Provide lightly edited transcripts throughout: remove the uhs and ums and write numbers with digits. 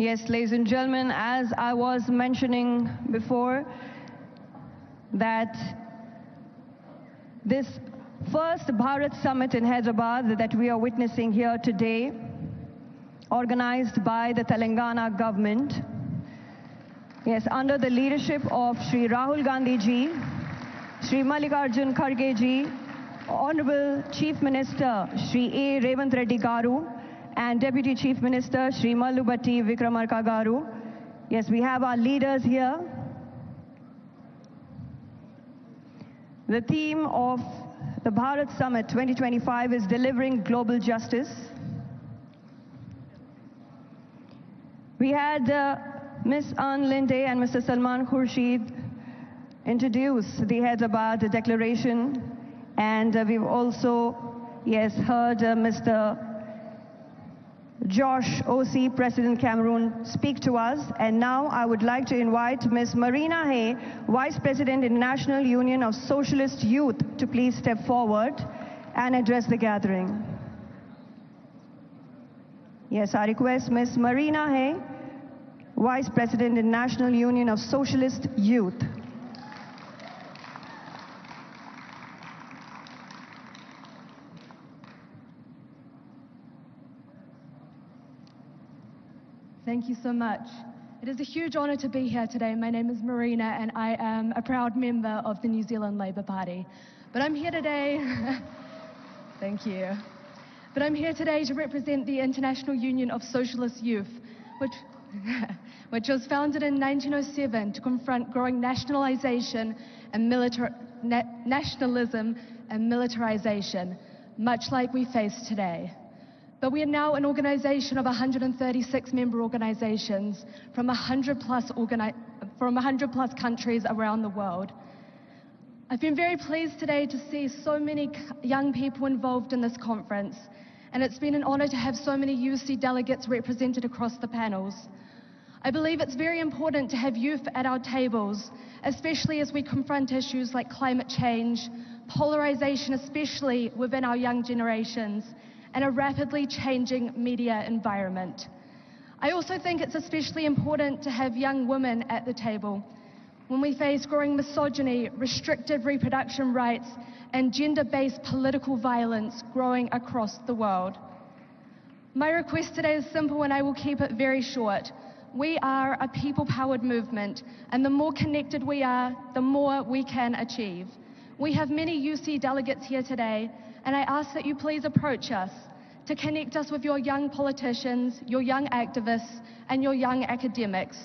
Yes, ladies and gentlemen, as I was mentioning before, that this first Bharat Summit in Hyderabad that we are witnessing here today, organized by the Telangana government, yes, under the leadership of Sri Rahul Gandhi ji, Sri Mallikarjun Kharge ji, Honorable Chief Minister Sri.A.Revanth Reddy garu, and Deputy Chief Minister Sri Mallubatti Vikramarka garu. Yes, we have our leaders here. The theme of the Bharat Summit 2025 is delivering global justice. We had Ms. Ann Linde and Mr. Salman Khurshid introduce the Hyderabad Declaration, and we've also, yes, heard Mr. Josh O.C., President Cameroon, speak to us. And now I would like to invite Ms. Marina Hay, Vice President in National Union of Socialist Youth, to please step forward and address the gathering. Yes, I request Ms. Marina Hay, Vice President in National Union of Socialist Youth. Thank you so much. It is a huge honor to be here today. My name is Marina and I am a proud member of the New Zealand Labour Party. But I'm here today, thank you. But I'm here today to represent the International Union of Socialist Youth, which was founded in 1907 to confront growing nationalism and militarization, much like we face today. But we are now an organization of 136 member organizations from 100 plus countries around the world. I've been very pleased today to see so many young people involved in this conference, and it's been an honor to have so many UC delegates represented across the panels. I believe it's very important to have youth at our tables, especially as we confront issues like climate change, polarization, especially within our young generations, and a rapidly changing media environment. I also think it's especially important to have young women at the table when we face growing misogyny, restricted reproduction rights, and gender-based political violence growing across the world. My request today is simple and I will keep it very short. We are a people-powered movement, and the more connected we are, the more we can achieve. We have many UC delegates here today, and I ask that you please approach us to connect us with your young politicians, your young activists, and your young academics.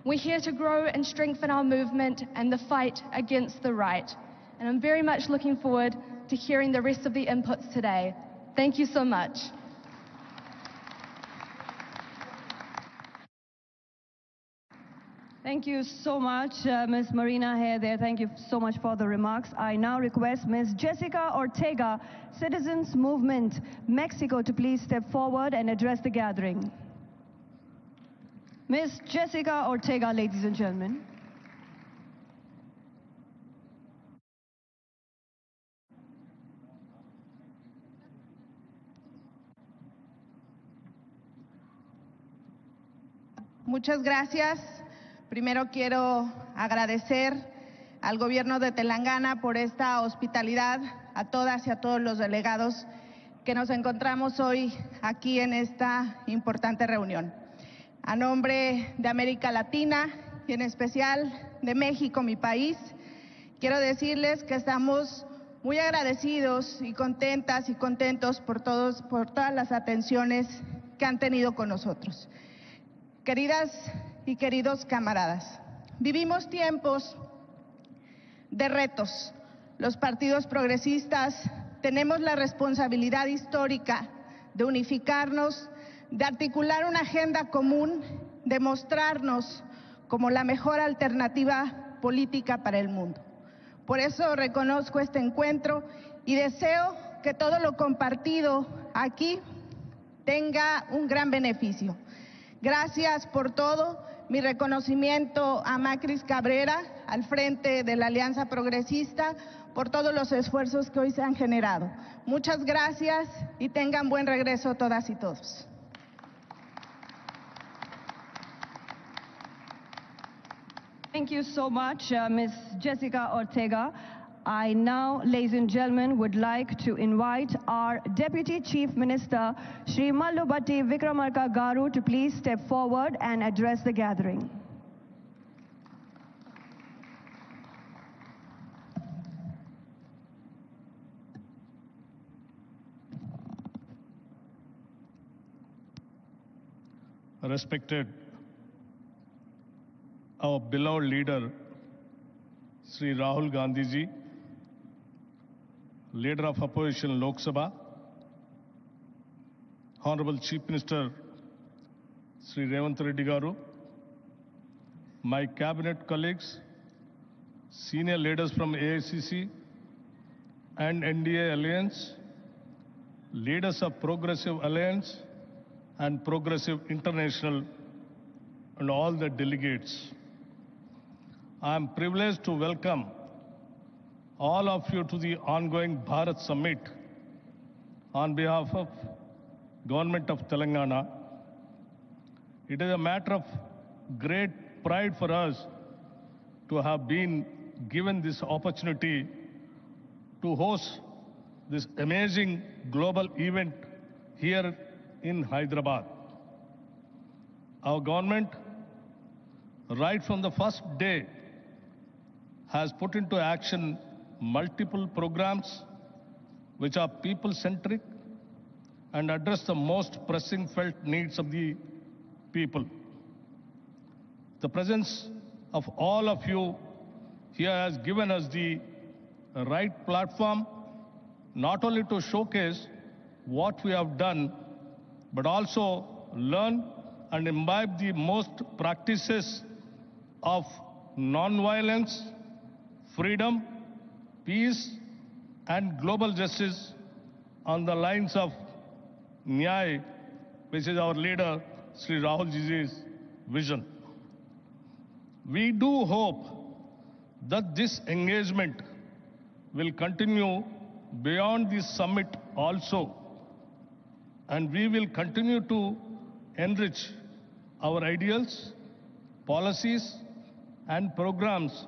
We're here to grow and strengthen our movement and the fight against the right. And I'm very much looking forward to hearing the rest of the inputs today. Thank you so much. Thank you so much, Ms. Marina Hay there. Thank you so much for the remarks. I now request Ms. Jessica Ortega, Citizens Movement, Mexico, to please step forward and address the gathering. Ms. Jessica Ortega, ladies and gentlemen. Muchas gracias. Primero quiero agradecer al gobierno de Telangana por esta hospitalidad, a todas y a todos los delegados que nos encontramos hoy aquí en esta importante reunión. A nombre de América Latina y en especial de México, mi país, quiero decirles que estamos muy agradecidos y contentas y contentos por todas las atenciones que han tenido con nosotros. Queridas y queridos camaradas, vivimos tiempos de retos. Los partidos progresistas tenemos la responsabilidad histórica de unificarnos, de articular una agenda común, de mostrarnos como la mejor alternativa política para el mundo. Por eso reconozco este encuentro y deseo que todo lo compartido aquí tenga un gran beneficio. Gracias por todo. Mi reconocimiento a Macris Cabrera, al frente de la Alianza Progresista, por todos los esfuerzos que hoy se han generado. Muchas gracias y tengan buen regreso todas y todos. Thank you so much, Ms. Jessica Ortega. I now, ladies and gentlemen, would like to invite our Deputy Chief Minister, Shri Mallubhatti Vikramarka Garu, to please step forward and address the gathering. Respected, our beloved leader, Sri Rahul Gandhi ji, leader of opposition Lok Sabha, Honorable Chief Minister Sri.A.Revanth Reddy Garu, my cabinet colleagues, senior leaders from HICC and NDA Alliance, leaders of Progressive Alliance and Progressive International, and all the delegates. I am privileged to welcome all of you to the ongoing Bharat Summit on behalf of Government of Telangana. It is a matter of great pride for us to have been given this opportunity to host this amazing global event here in Hyderabad. Our government, right from the first day, has put into action multiple programs which are people-centric and address the most pressing felt needs of the people. The presence of all of you here has given us the right platform not only to showcase what we have done, but also learn and imbibe the most practices of non-violence, freedom, peace, and global justice on the lines of Nyay, which is our leader, Sri Rahul Ji's vision. We do hope that this engagement will continue beyond this summit also, and we will continue to enrich our ideals, policies, and programs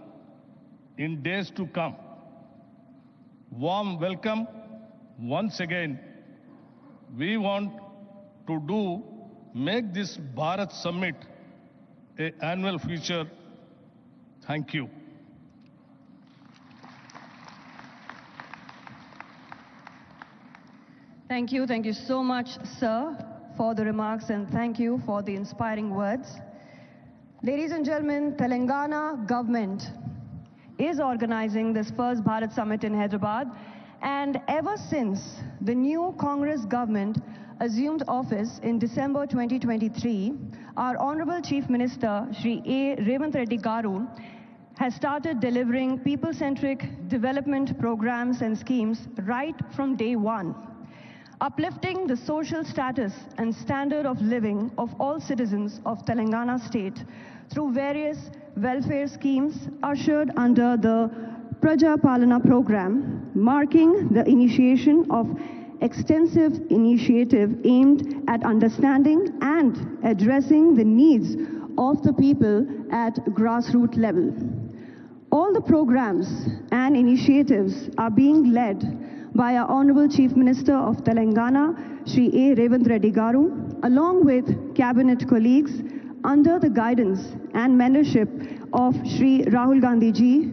in days to come. Warm welcome once again. We want to make this Bharat Summit an annual feature. Thank you. Thank you so much, sir, for the remarks, and thank you for the inspiring words. Ladies and gentlemen, Telangana government is organizing this first Bharat Summit in Hyderabad, and ever since the new Congress government assumed office in December 2023, our Honorable Chief Minister, Sri.A.Revanth Reddy Garu, has started delivering people-centric development programs and schemes right from day one, uplifting the social status and standard of living of all citizens of Telangana state through various welfare schemes ushered under the Praja Palana program, marking the initiation of extensive initiative aimed at understanding and addressing the needs of the people at grassroots level. All the programs and initiatives are being led by our Honorable Chief Minister of Telangana, Sri.A.Revanth Reddy Garu, along with cabinet colleagues under the guidance and mentorship of Sri Rahul Gandhi ji,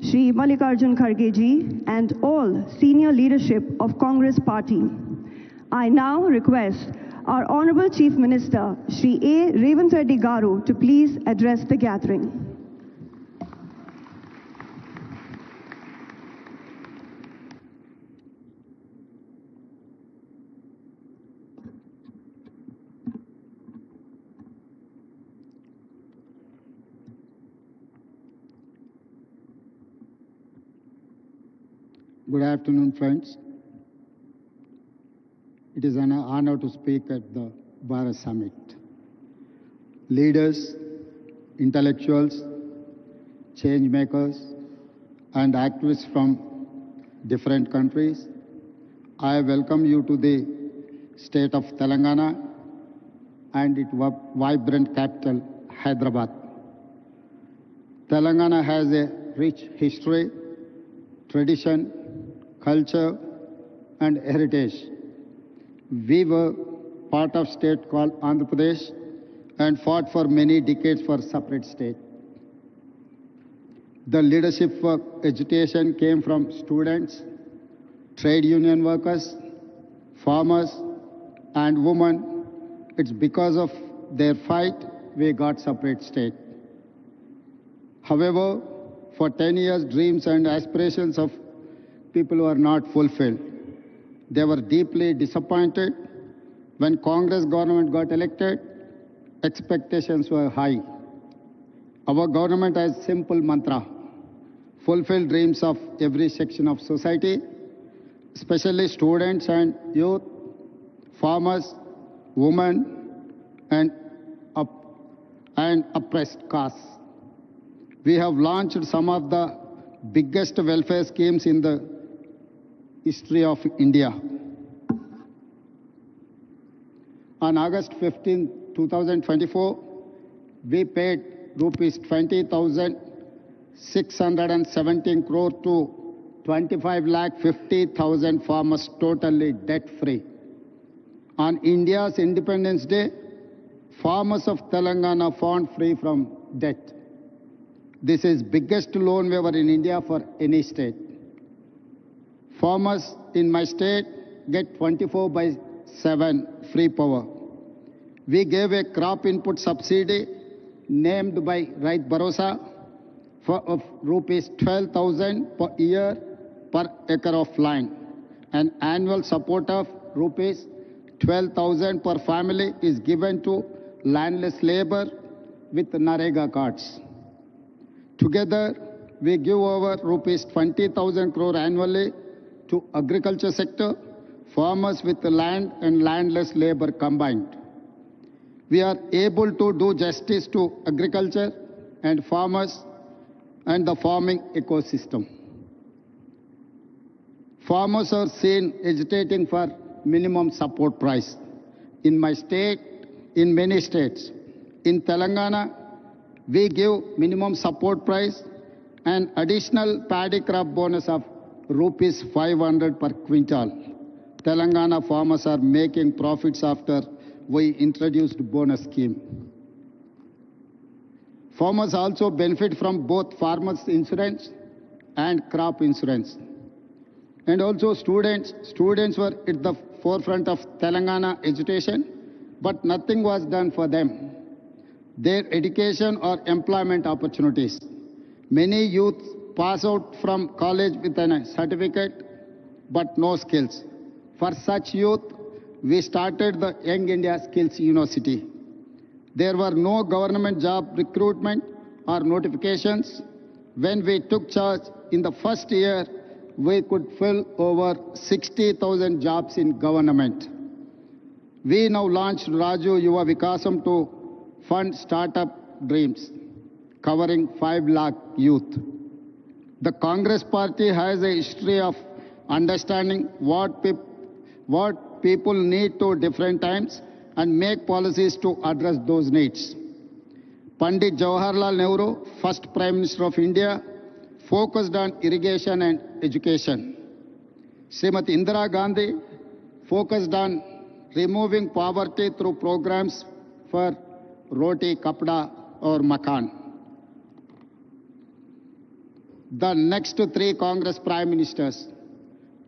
Sri Mallikarjun Kharge ji, and all senior leadership of Congress Party. I now request our Honorable Chief Minister, Sri.A.Revanth Reddy Garu, to please address the gathering. Good afternoon, friends. It is an honor to speak at the Bharat Summit. Leaders, intellectuals, change makers, and activists from different countries, I welcome you to the state of Telangana and its vibrant capital, Hyderabad. Telangana has a rich history, tradition, culture, and heritage. We were part of state called Andhra Pradesh and fought for many decades for separate state. The leadership for education came from students, trade union workers, farmers, and women. It's because of their fight we got separate state. However, for 10 years, dreams and aspirations of people were not fulfilled. They were deeply disappointed. When Congress government got elected, expectations were high. Our government has simple mantra: fulfill dreams of every section of society, especially students and youth, farmers, women, and oppressed castes. We have launched some of the biggest welfare schemes in the history of India. On August 15, 2024, we paid rupees 20,617 crore to 25,50,000 farmers totally debt-free. On India's Independence Day, farmers of Telangana found free from debt. This is biggest loan waiver in India for any state. Farmers in my state get 24/7 free power. We gave a crop input subsidy named by Rait Bharosa of rupees 12,000 per year per acre of land. An annual support of rupees 12,000 per family is given to landless labor with Narega cards. Together, we give over rupees 20,000 crore annually to agriculture sector, farmers with land and landless labor combined. We are able to do justice to agriculture and farmers and the farming ecosystem. Farmers are seen agitating for minimum support price. In my state, in many states, in Telangana, we give minimum support price and additional paddy crop bonus of rupees 500 per quintal. Telangana farmers are making profits after we introduced bonus scheme. Farmers also benefit from both farmers insurance and crop insurance. And also students were at the forefront of Telangana education, but nothing was done for them. Their education or employment opportunities. Many youth pass out from college with a certificate, but no skills. For such youth, we started the Young India Skills University. There were no government job recruitment or notifications. When we took charge in the first year, we could fill over 60,000 jobs in government. We now launched Raju Yuva Vikasam to fund startup dreams, covering 5 lakh youth. The Congress party has a history of understanding what people need to different times and make policies to address those needs. Pandit Jawaharlal Nehru, first Prime Minister of India, focused on irrigation and education. Srimati Indira Gandhi focused on removing poverty through programs for roti, kapda or makan. The next 3 Congress Prime Ministers,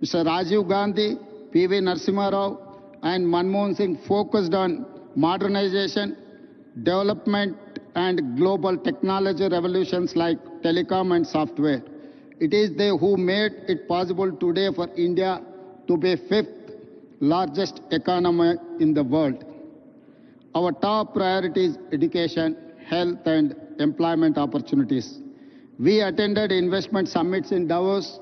Mr. Rajiv Gandhi, P.V. Narasimha Rao and Manmohan Singh focused on modernization, development and global technology revolutions like telecom and software. It is they who made it possible today for India to be 5th largest economy in the world. Our top priority is education, health and employment opportunities. We attended investment summits in Davos,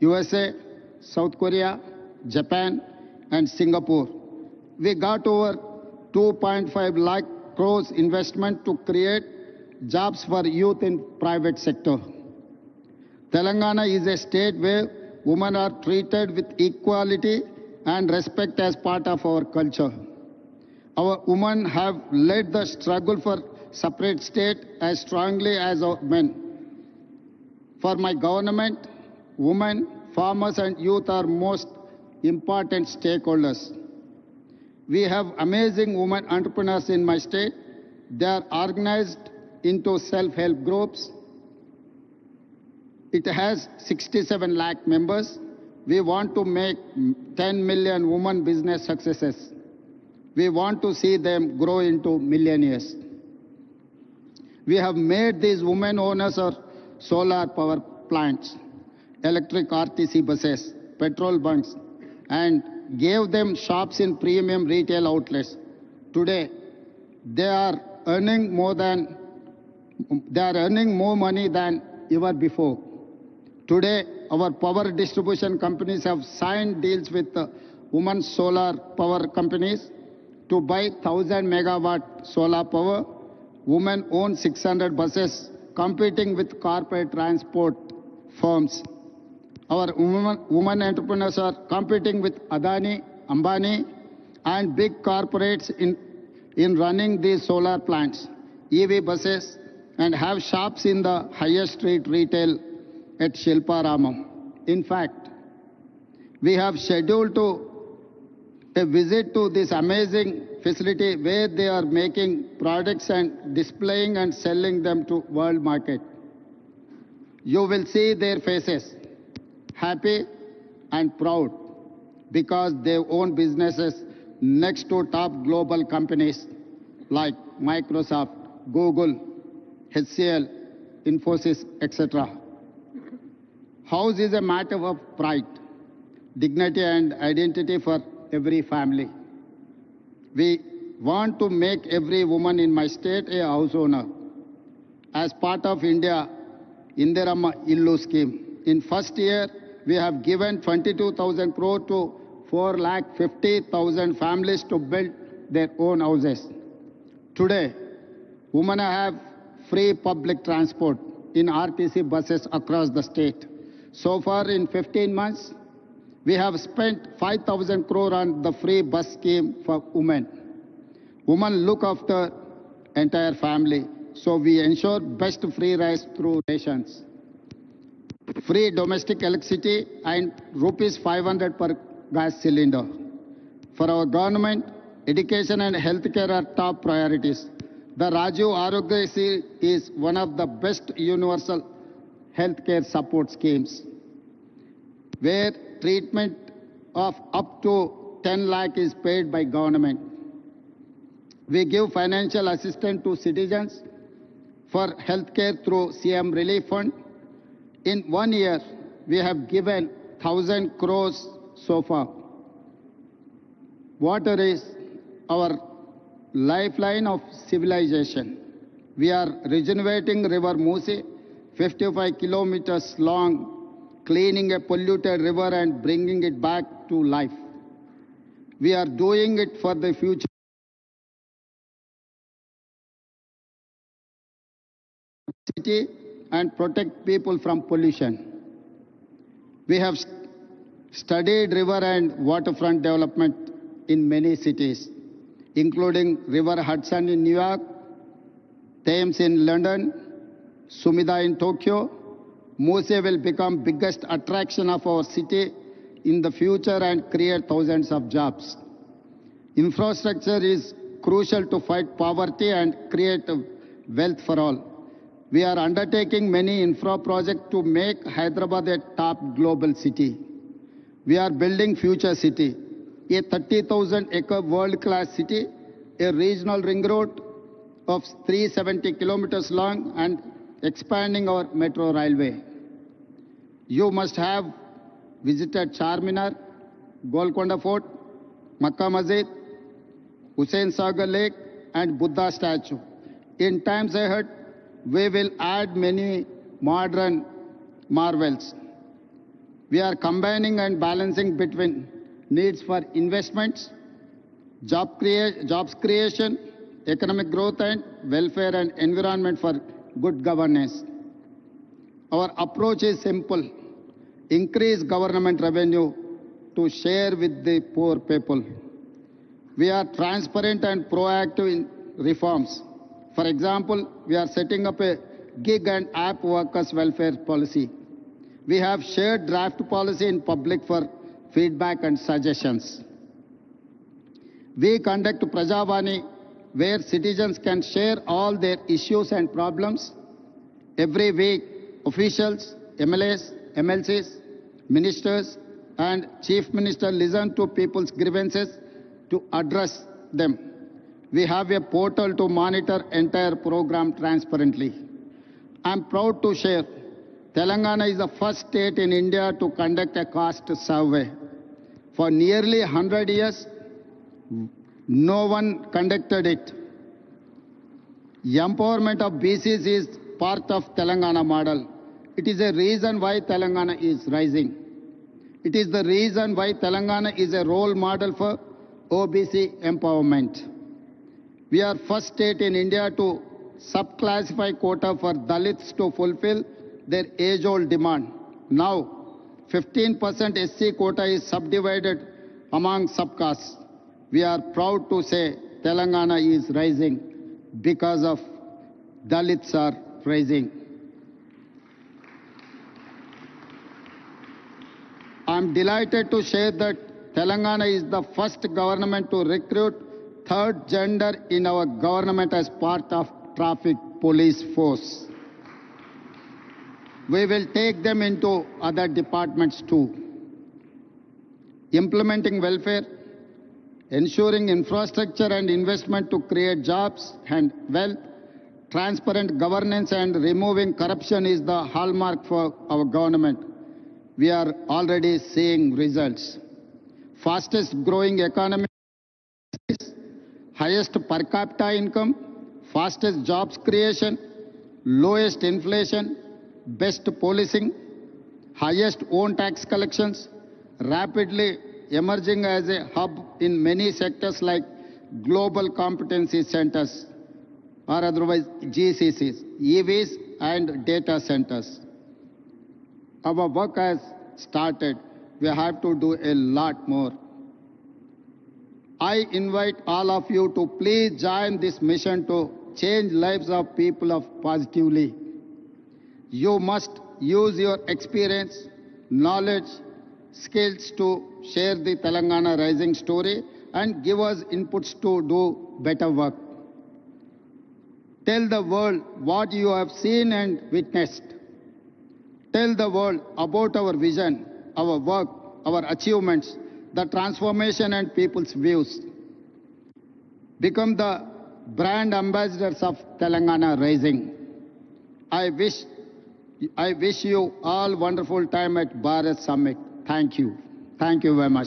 USA, South Korea, Japan and Singapore. We got over 2.5 lakh crores investment to create jobs for youth in private sector. Telangana is a state where women are treated with equality and respect as part of our culture. Our women have led the struggle for separate state as strongly as our men. For my government, women, farmers and youth are most important stakeholders. We have amazing women entrepreneurs in my state. They are organized into self-help groups. It has 67 lakh members. We want to make 10 million women business successes. We want to see them grow into millionaires. We have made these women owners of solar power plants, electric RTC buses, petrol bunks, and gave them shops in premium retail outlets. Today, they are earning more money than ever before. Today, our power distribution companies have signed deals with women solar power companies to buy 1,000 megawatt solar power. Women own 600 buses, competing with corporate transport firms. Our women entrepreneurs are competing with Adani, Ambani, and big corporates in running these solar plants, EV buses, and have shops in the highest street retail at Shilparamam. In fact, we have scheduled a visit to this amazing facility where they are making products and displaying and selling them to world market. You will see their faces, happy and proud, because they own businesses next to top global companies like Microsoft, Google, HCL, Infosys, etc. House is a matter of pride, dignity and identity for every family. We want to make every woman in my state a house owner. As part of India Indirama Illu scheme, in first year we have given 22,000 crore to 4,50,000 families to build their own houses. Today, women have free public transport in RTC buses across the state. So far in 15 months, we have spent 5,000 crore on the free bus scheme for women. Women look after entire family, so we ensure best free rides through rations. Free domestic electricity and rupees 500 per gas cylinder. For our government, education and healthcare are top priorities. The Rajiv Arogyasri is one of the best universal healthcare support schemes, where treatment of up to 10 lakh is paid by government. We give financial assistance to citizens for healthcare through CM Relief Fund. In 1 year, we have given 1,000 crores so far. Water is our lifeline of civilization. We are regenerating River Musi, 55 kilometers long, cleaning a polluted river and bringing it back to life. We are doing it for the future. City and protect people from pollution. We have studied river and waterfront development in many cities, including River Hudson in New York, Thames in London, Sumida in Tokyo. Musi will become biggest attraction of our city in the future and create thousands of jobs. Infrastructure is crucial to fight poverty and create wealth for all. We are undertaking many infra projects to make Hyderabad a top global city. We are building future city, a 30,000-acre world-class city, a regional ring road of 370 kilometers long and expanding our metro railway. You must have visited Charminar, Golconda Fort, Makkah Masjid, Hussain Sagar Lake and Buddha statue. In times ahead, we will add many modern marvels. We are combining and balancing between needs for investments, jobs creation, economic growth and welfare and environment for good governance. Our approach is simple: increase government revenue to share with the poor people. We are transparent and proactive in reforms. For example, we are setting up a gig and app workers welfare policy. We have shared draft policy in public for feedback and suggestions. We conduct Prajavani, where citizens can share all their issues and problems. Every week, officials, MLAs, MLCs, ministers, and Chief Minister listen to people's grievances to address them. We have a portal to monitor entire program transparently. I'm proud to share Telangana is the first state in India to conduct a caste survey. For nearly 100 years, no one conducted it. Empowerment of BCs is part of Telangana model. It is a reason why Telangana is rising. It is the reason why Telangana is a role model for OBC empowerment. We are first state in India to subclassify quota for Dalits to fulfill their age-old demand. Now, 15% SC quota is subdivided among subcastes. We are proud to say Telangana is rising because of Dalits are rising. I am delighted to share that Telangana is the first government to recruit third gender in our government as part of traffic police force. We will take them into other departments too. Implementing welfare, ensuring infrastructure and investment to create jobs and wealth, transparent governance and removing corruption is the hallmark for our government. We are already seeing results. Fastest growing economy, highest per capita income, fastest jobs creation, lowest inflation, best policing, highest own tax collections, rapidly emerging as a hub in many sectors like global competency centers or otherwise GCCs, EVs and data centers. Our work has started. We have to do a lot more. I invite all of you to please join this mission to change lives of people positively. You must use your experience, knowledge, skills to share the Telangana rising story and give us inputs to do better work. Tell the world what you have seen and witnessed. Tell the world about our vision, our work, our achievements, the transformation and people's views. Become the brand ambassadors of Telangana Rising. I wish you all wonderful time at Bharat Summit. Thank you. Thank you very much.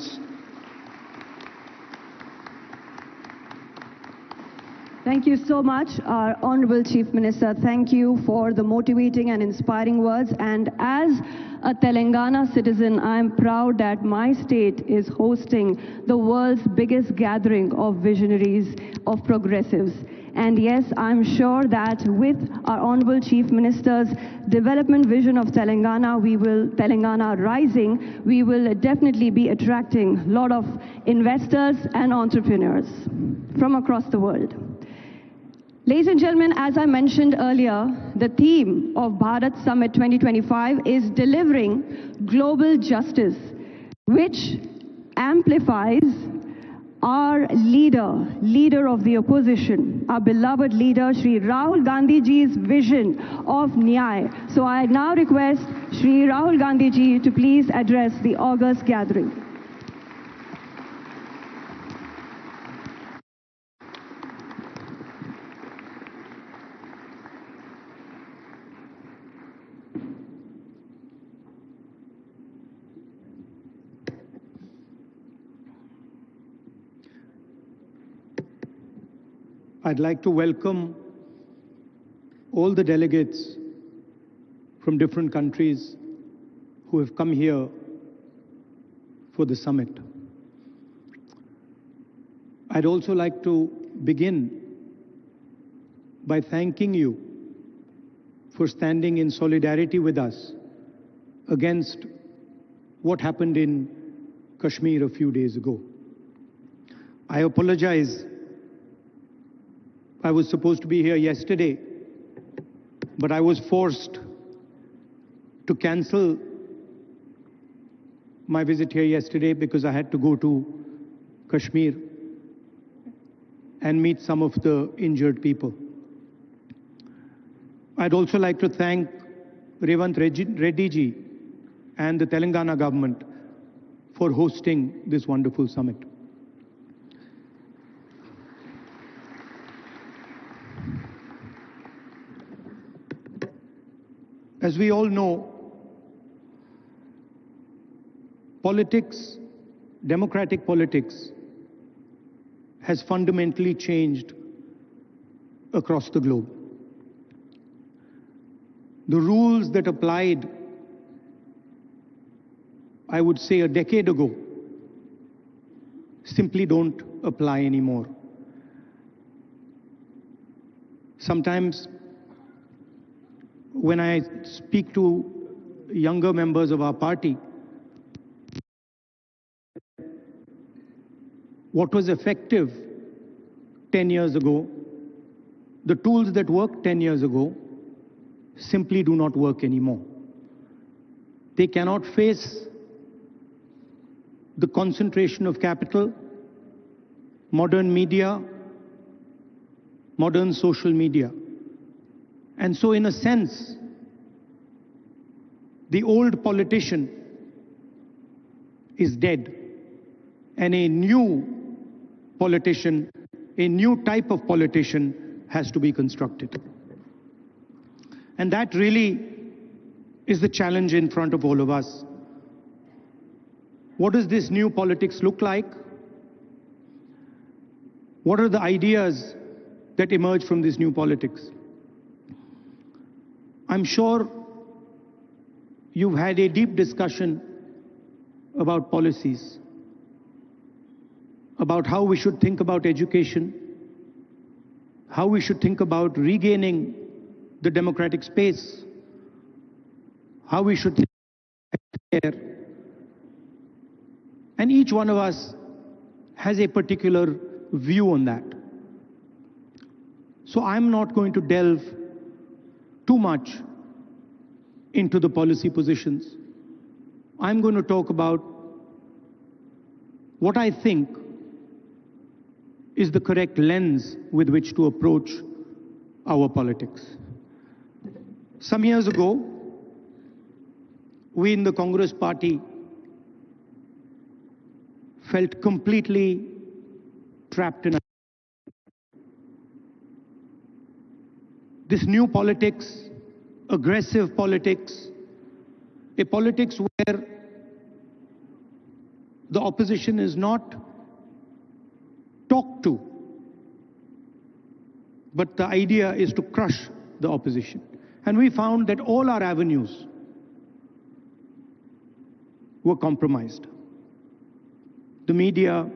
Thank you so much, our Honorable Chief Minister. Thank you for the motivating and inspiring words. And as a Telangana citizen, I am proud that my state is hosting the world's biggest gathering of visionaries, of progressives. And yes, I'm sure that with our Honorable Chief Minister's development vision of Telangana, Telangana rising, we will definitely be attracting a lot of investors and entrepreneurs from across the world. Ladies and gentlemen, as I mentioned earlier, the theme of Bharat Summit 2025 is delivering global justice, which amplifies our leader of the opposition, our beloved leader, Sri.A.Revanth Reddy's vision of Nyay. So I now request Sri.A.Revanth Reddy to please address the August gathering. I'd like to welcome all the delegates from different countries who have come here for the summit. I'd also like to begin by thanking you for standing in solidarity with us against what happened in Kashmir a few days ago. I apologize. I was supposed to be here yesterday, but I was forced to cancel my visit here yesterday because I had to go to Kashmir and meet some of the injured people. I'd also like to thank Revanth Reddy ji and the Telangana government for hosting this wonderful summit. As we all know, politics, democratic politics, has fundamentally changed across the globe. The rules that applied, I would say, a decade ago, simply don't apply anymore. Sometimes when I speak to younger members of our party, what was effective 10 years ago, the tools that worked 10 years ago, simply do not work anymore. They cannot face the concentration of capital, modern media, modern social media. And so in a sense, the old politician is dead, and a new politician, a new type of politician has to be constructed. And that really is the challenge in front of all of us. What does this new politics look like? What are the ideas that emerge from this new politics? I'm sure you've had a deep discussion about policies, about how we should think about education, how we should think about regaining the democratic space, how we should think about care. And each one of us has a particular view on that. So I'm not going to delve too much into the policy positions. I'm going to talk about what I think is the correct lens with which to approach our politics. Some years ago, we in the Congress party felt completely trapped in this new politics, aggressive politics, a politics where the opposition is not talked to, but the idea is to crush the opposition. And we found that all our avenues were compromised. The media,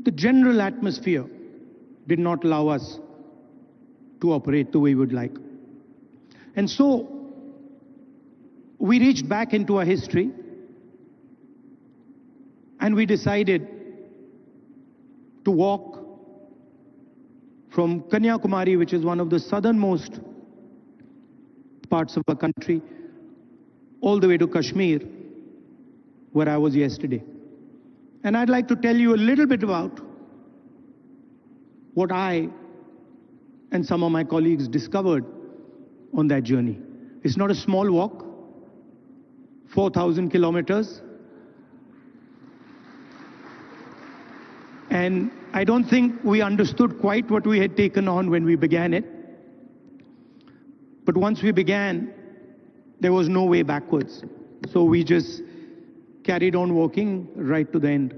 the general atmosphere did not allow us to operate the way we would like. And so we reached back into our history and we decided to walk from Kanyakumari, which is one of the southernmost parts of our country, all the way to Kashmir, where I was yesterday. And I'd like to tell you a little bit about what I and some of my colleagues discovered on that journey. It's not a small walk, 4,000 kilometers. And I don't think we understood quite what we had taken on when we began it. But once we began, there was no way backwards. So we just carried on walking right to the end.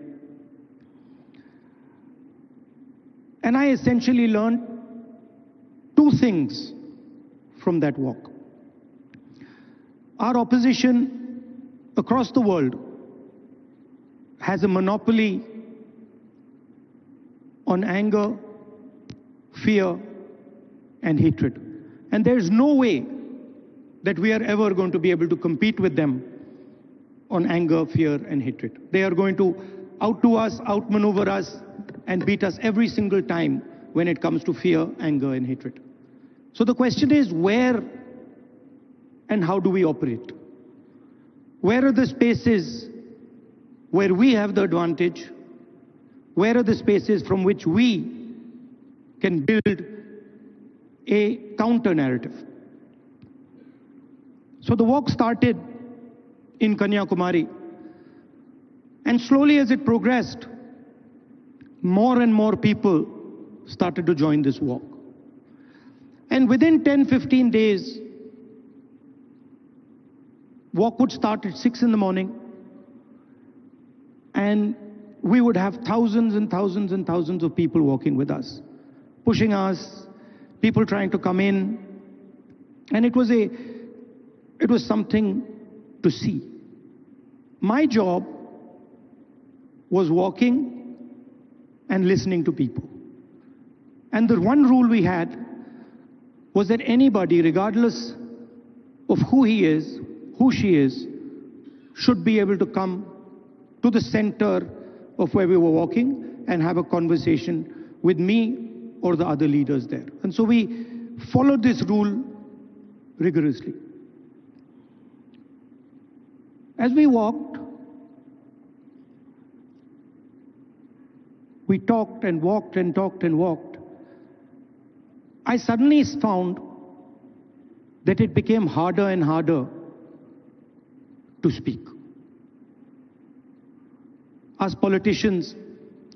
And I essentially learned two things from that walk. Our opposition across the world has a monopoly on anger, fear, and hatred. And there's no way that we are ever going to be able to compete with them on anger, fear, and hatred. They are going to outdo us, outmaneuver us, and beat us every single time when it comes to fear, anger, and hatred. So the question is, where and how do we operate? Where are the spaces where we have the advantage? Where are the spaces from which we can build a counter narrative? So the walk started in Kanyakumari, and slowly as it progressed, more and more people started to join this walk. And within 10-15 days, walk would start at 6 in the morning, and we would have thousands and thousands and thousands of people walking with us, pushing us, people trying to come in. And it was something to see. My job was walking and listening to people. And the one rule we had was that anybody, regardless of who he is, who she is, should be able to come to the center of where we were walking and have a conversation with me or the other leaders there. And so we followed this rule rigorously. As we walked, we talked and walked and talked and walked. I suddenly found that it became harder and harder to speak. As politicians,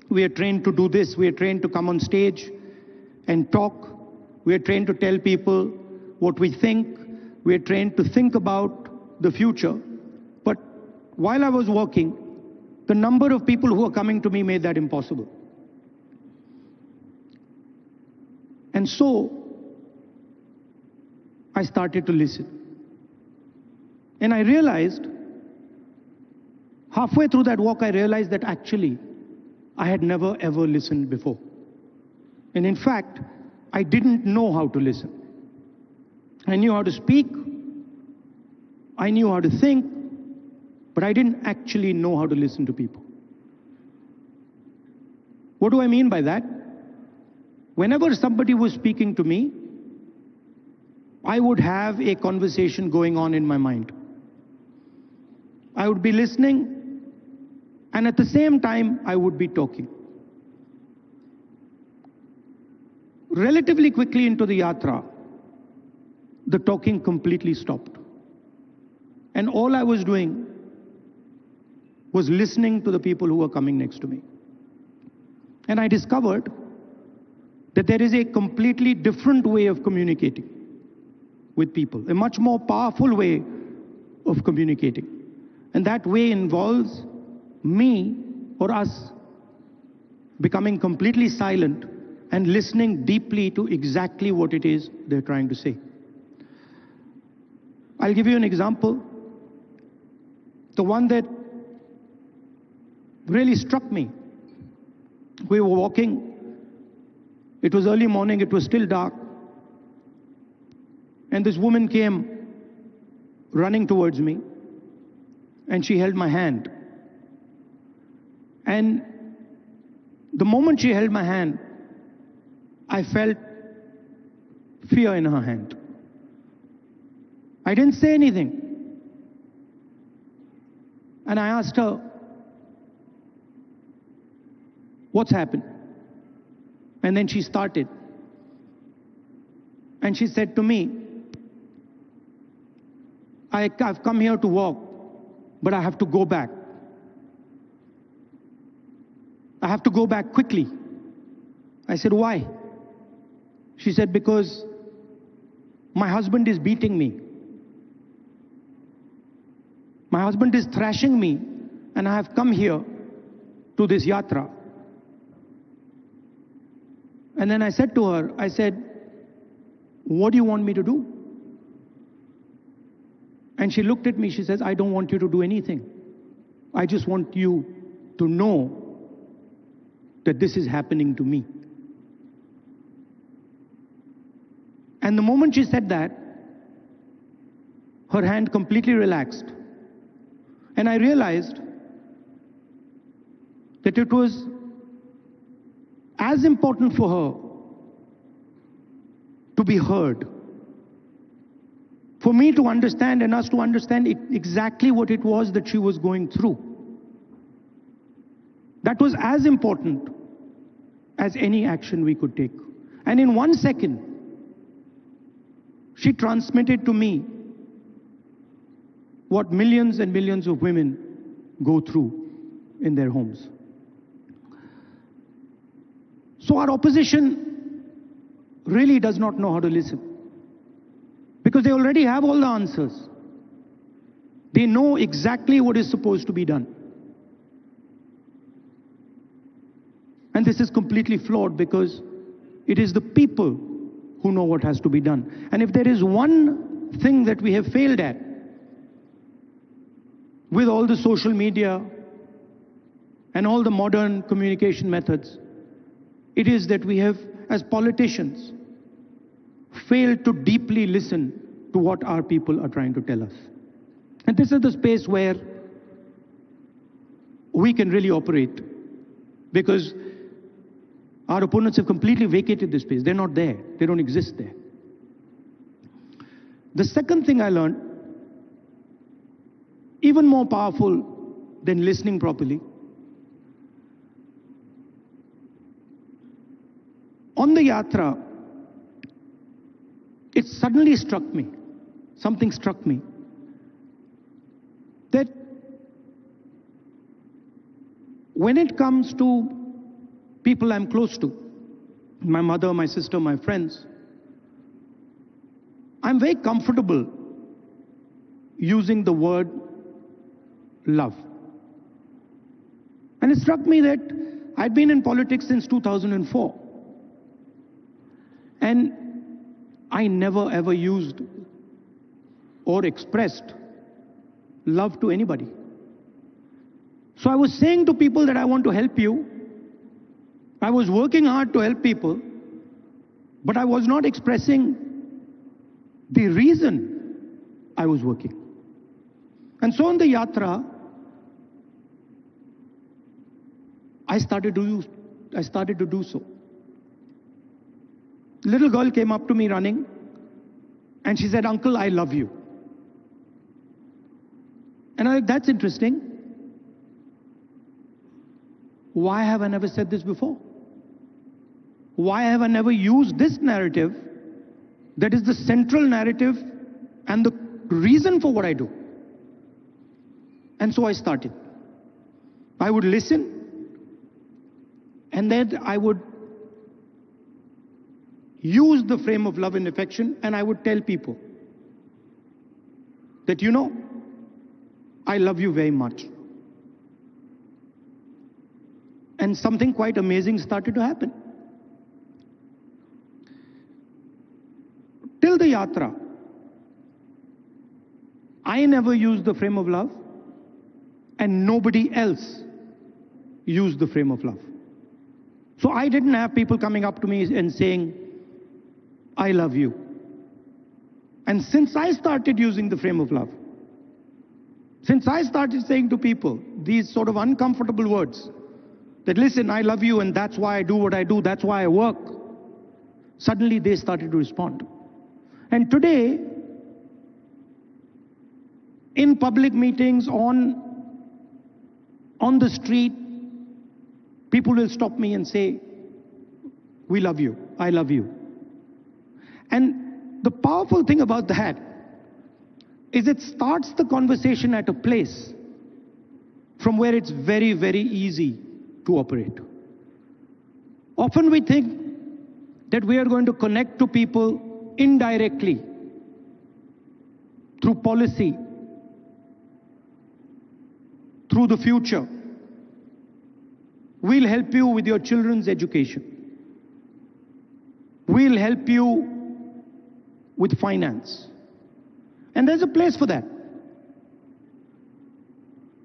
we are trained to do this. We are trained to come on stage and talk. We are trained to tell people what we think. We are trained to think about the future. But while I was walking, the number of people who were coming to me made that impossible. And so I started to listen. And I realized, halfway through that walk, I realized that actually I had never ever listened before. And in fact, I didn't know how to listen. I knew how to speak, I knew how to think, but I didn't actually know how to listen to people. What do I mean by that? Whenever somebody was speaking to me, I would have a conversation going on in my mind. I would be listening, and at the same time, I would be talking. Relatively quickly into the yatra, the talking completely stopped. And all I was doing was listening to the people who were coming next to me. And I discovered that there is a completely different way of communicating with people, a much more powerful way of communicating. And that way involves me or us becoming completely silent and listening deeply to exactly what it is they're trying to say. I'll give you an example. The one that really struck me. We were walking. It was early morning, it was still dark. And this woman came running towards me, and she held my hand. And the moment she held my hand, I felt fear in her hand. I didn't say anything. And I asked her, "What's happened?" And then she started. And she said to me, I've come here to walk, but I have to go back. I have to go back quickly. I said, "Why?" She said, "Because my husband is beating me. My husband is thrashing me, and I have come here to this yatra." And then I said to her, I said, "What do you want me to do?" And she looked at me, she says, "I don't want you to do anything. I just want you to know that this is happening to me." And the moment she said that, her hand completely relaxed. And I realized that it was as important for her to be heard, for me to understand and us to understand exactly what it was that she was going through. That was as important as any action we could take. And in 1 second, she transmitted to me what millions and millions of women go through in their homes. So our opposition really does not know how to listen, because they already have all the answers. They know exactly what is supposed to be done. And this is completely flawed, because it is the people who know what has to be done. And if there is one thing that we have failed at with all the social media and all the modern communication methods, it is that we have, as politicians, failed to deeply listen to what our people are trying to tell us. And this is the space where we can really operate, because our opponents have completely vacated this space. They're not there. They don't exist there. The second thing I learned, even more powerful than listening properly, on the yatra, it suddenly struck me, something struck me, that when it comes to people I'm close to, my mother, my sister, my friends, I'm very comfortable using the word love. And it struck me that I'd been in politics since 2004. And I never ever used or expressed love to anybody. So I was saying to people that I want to help you. I was working hard to help people, but I was not expressing the reason I was working. And so on the yatra, I started to do so. A little girl came up to me running, and she said, "Uncle, I love you." And I was like, that's interesting. Why have I never said this before? Why have I never used this narrative that is the central narrative and the reason for what I do? And so I started. I would listen, and then I would use the frame of love and affection, and I would tell people that, you know, I love you very much. And something quite amazing started to happen. Till the yatra, I never used the frame of love, and nobody else used the frame of love. So I didn't have people coming up to me and saying, "I love you." And since I started using the frame of love, since I started saying to people these sort of uncomfortable words, that listen, I love you and that's why I do what I do, that's why I work, suddenly they started to respond. And today, in public meetings, on the street, people will stop me and say, "We love you, I love you." And the powerful thing about that is it starts the conversation at a place from where it's very, very easy to operate. Often we think that we are going to connect to people indirectly through policy, through the future. We'll help you with your children's education. We'll help you with finance. And there's a place for that.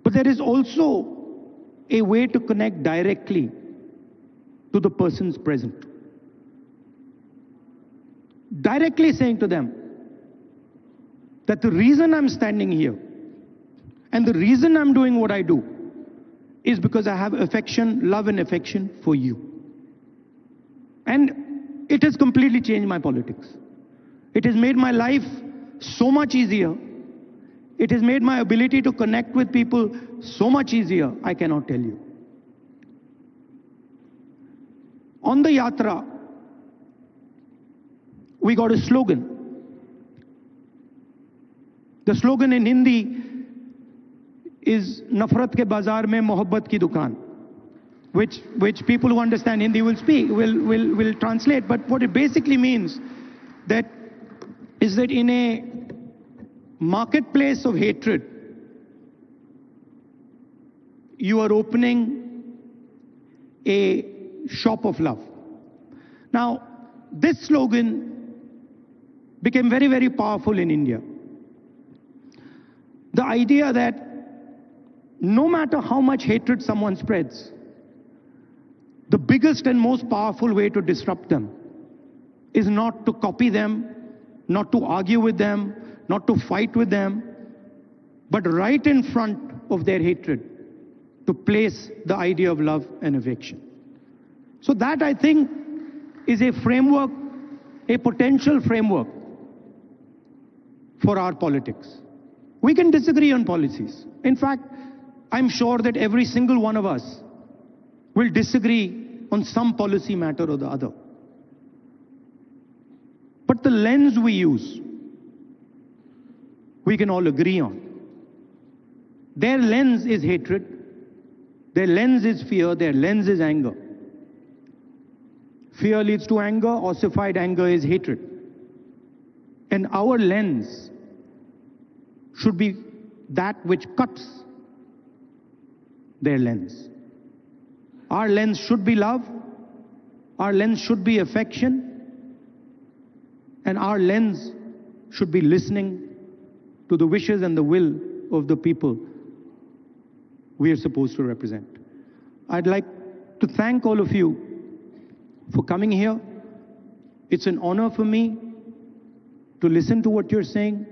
But there is also a way to connect directly to the person's present. Directly saying to them that the reason I'm standing here and the reason I'm doing what I do is because I have affection, love and affection for you. And it has completely changed my politics. It has made my life so much easier. It has made my ability to connect with people so much easier, I cannot tell you. On the Yatra, we got a slogan. The slogan in Hindi is Nafrat ke bazaar mein mohabbat ki dukaan, which people who understand Hindi will translate. But what it basically means is that in a marketplace of hatred, you are opening a shop of love. Now, this slogan became very, very powerful in India. The idea that no matter how much hatred someone spreads, the biggest and most powerful way to disrupt them is not to copy them, not to argue with them, not to fight with them, but right in front of their hatred, to place the idea of love and affection. So that, I think, is a framework, a potential framework for our politics. We can disagree on policies. In fact, I'm sure that every single one of us will disagree on some policy matter or the other. But the lens we use, we can all agree on. Their lens is hatred, their lens is fear, their lens is anger. Fear leads to anger, ossified anger is hatred. And our lens should be that which cuts their lens. Our lens should be love, our lens should be affection, and our lens should be listening to the wishes and the will of the people we are supposed to represent. I'd like to thank all of you for coming here. It's an honor for me to listen to what you're saying,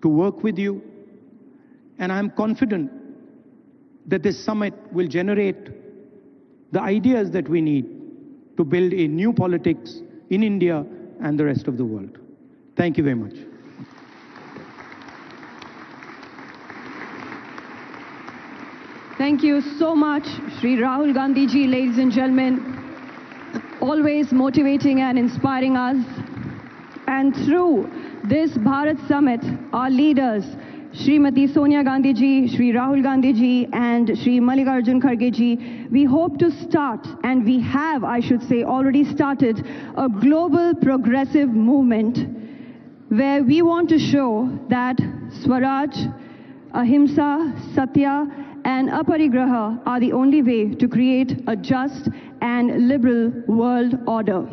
to work with you, and I'm confident that this summit will generate the ideas that we need to build a new politics in India and the rest of the world. Thank you very much. Thank you so much, Sri Rahul Gandhi ji, ladies and gentlemen, always motivating and inspiring us. And through this Bharat Summit, our leaders, Srimati Sonia Gandhi ji, Sri Rahul Gandhi ji, and Sri Mallikarjun Kharge ji, we hope to start, and we have, I should say, already started a global progressive movement where we want to show that Swaraj, Ahimsa, Satya, and Aparigraha are the only way to create a just and liberal world order.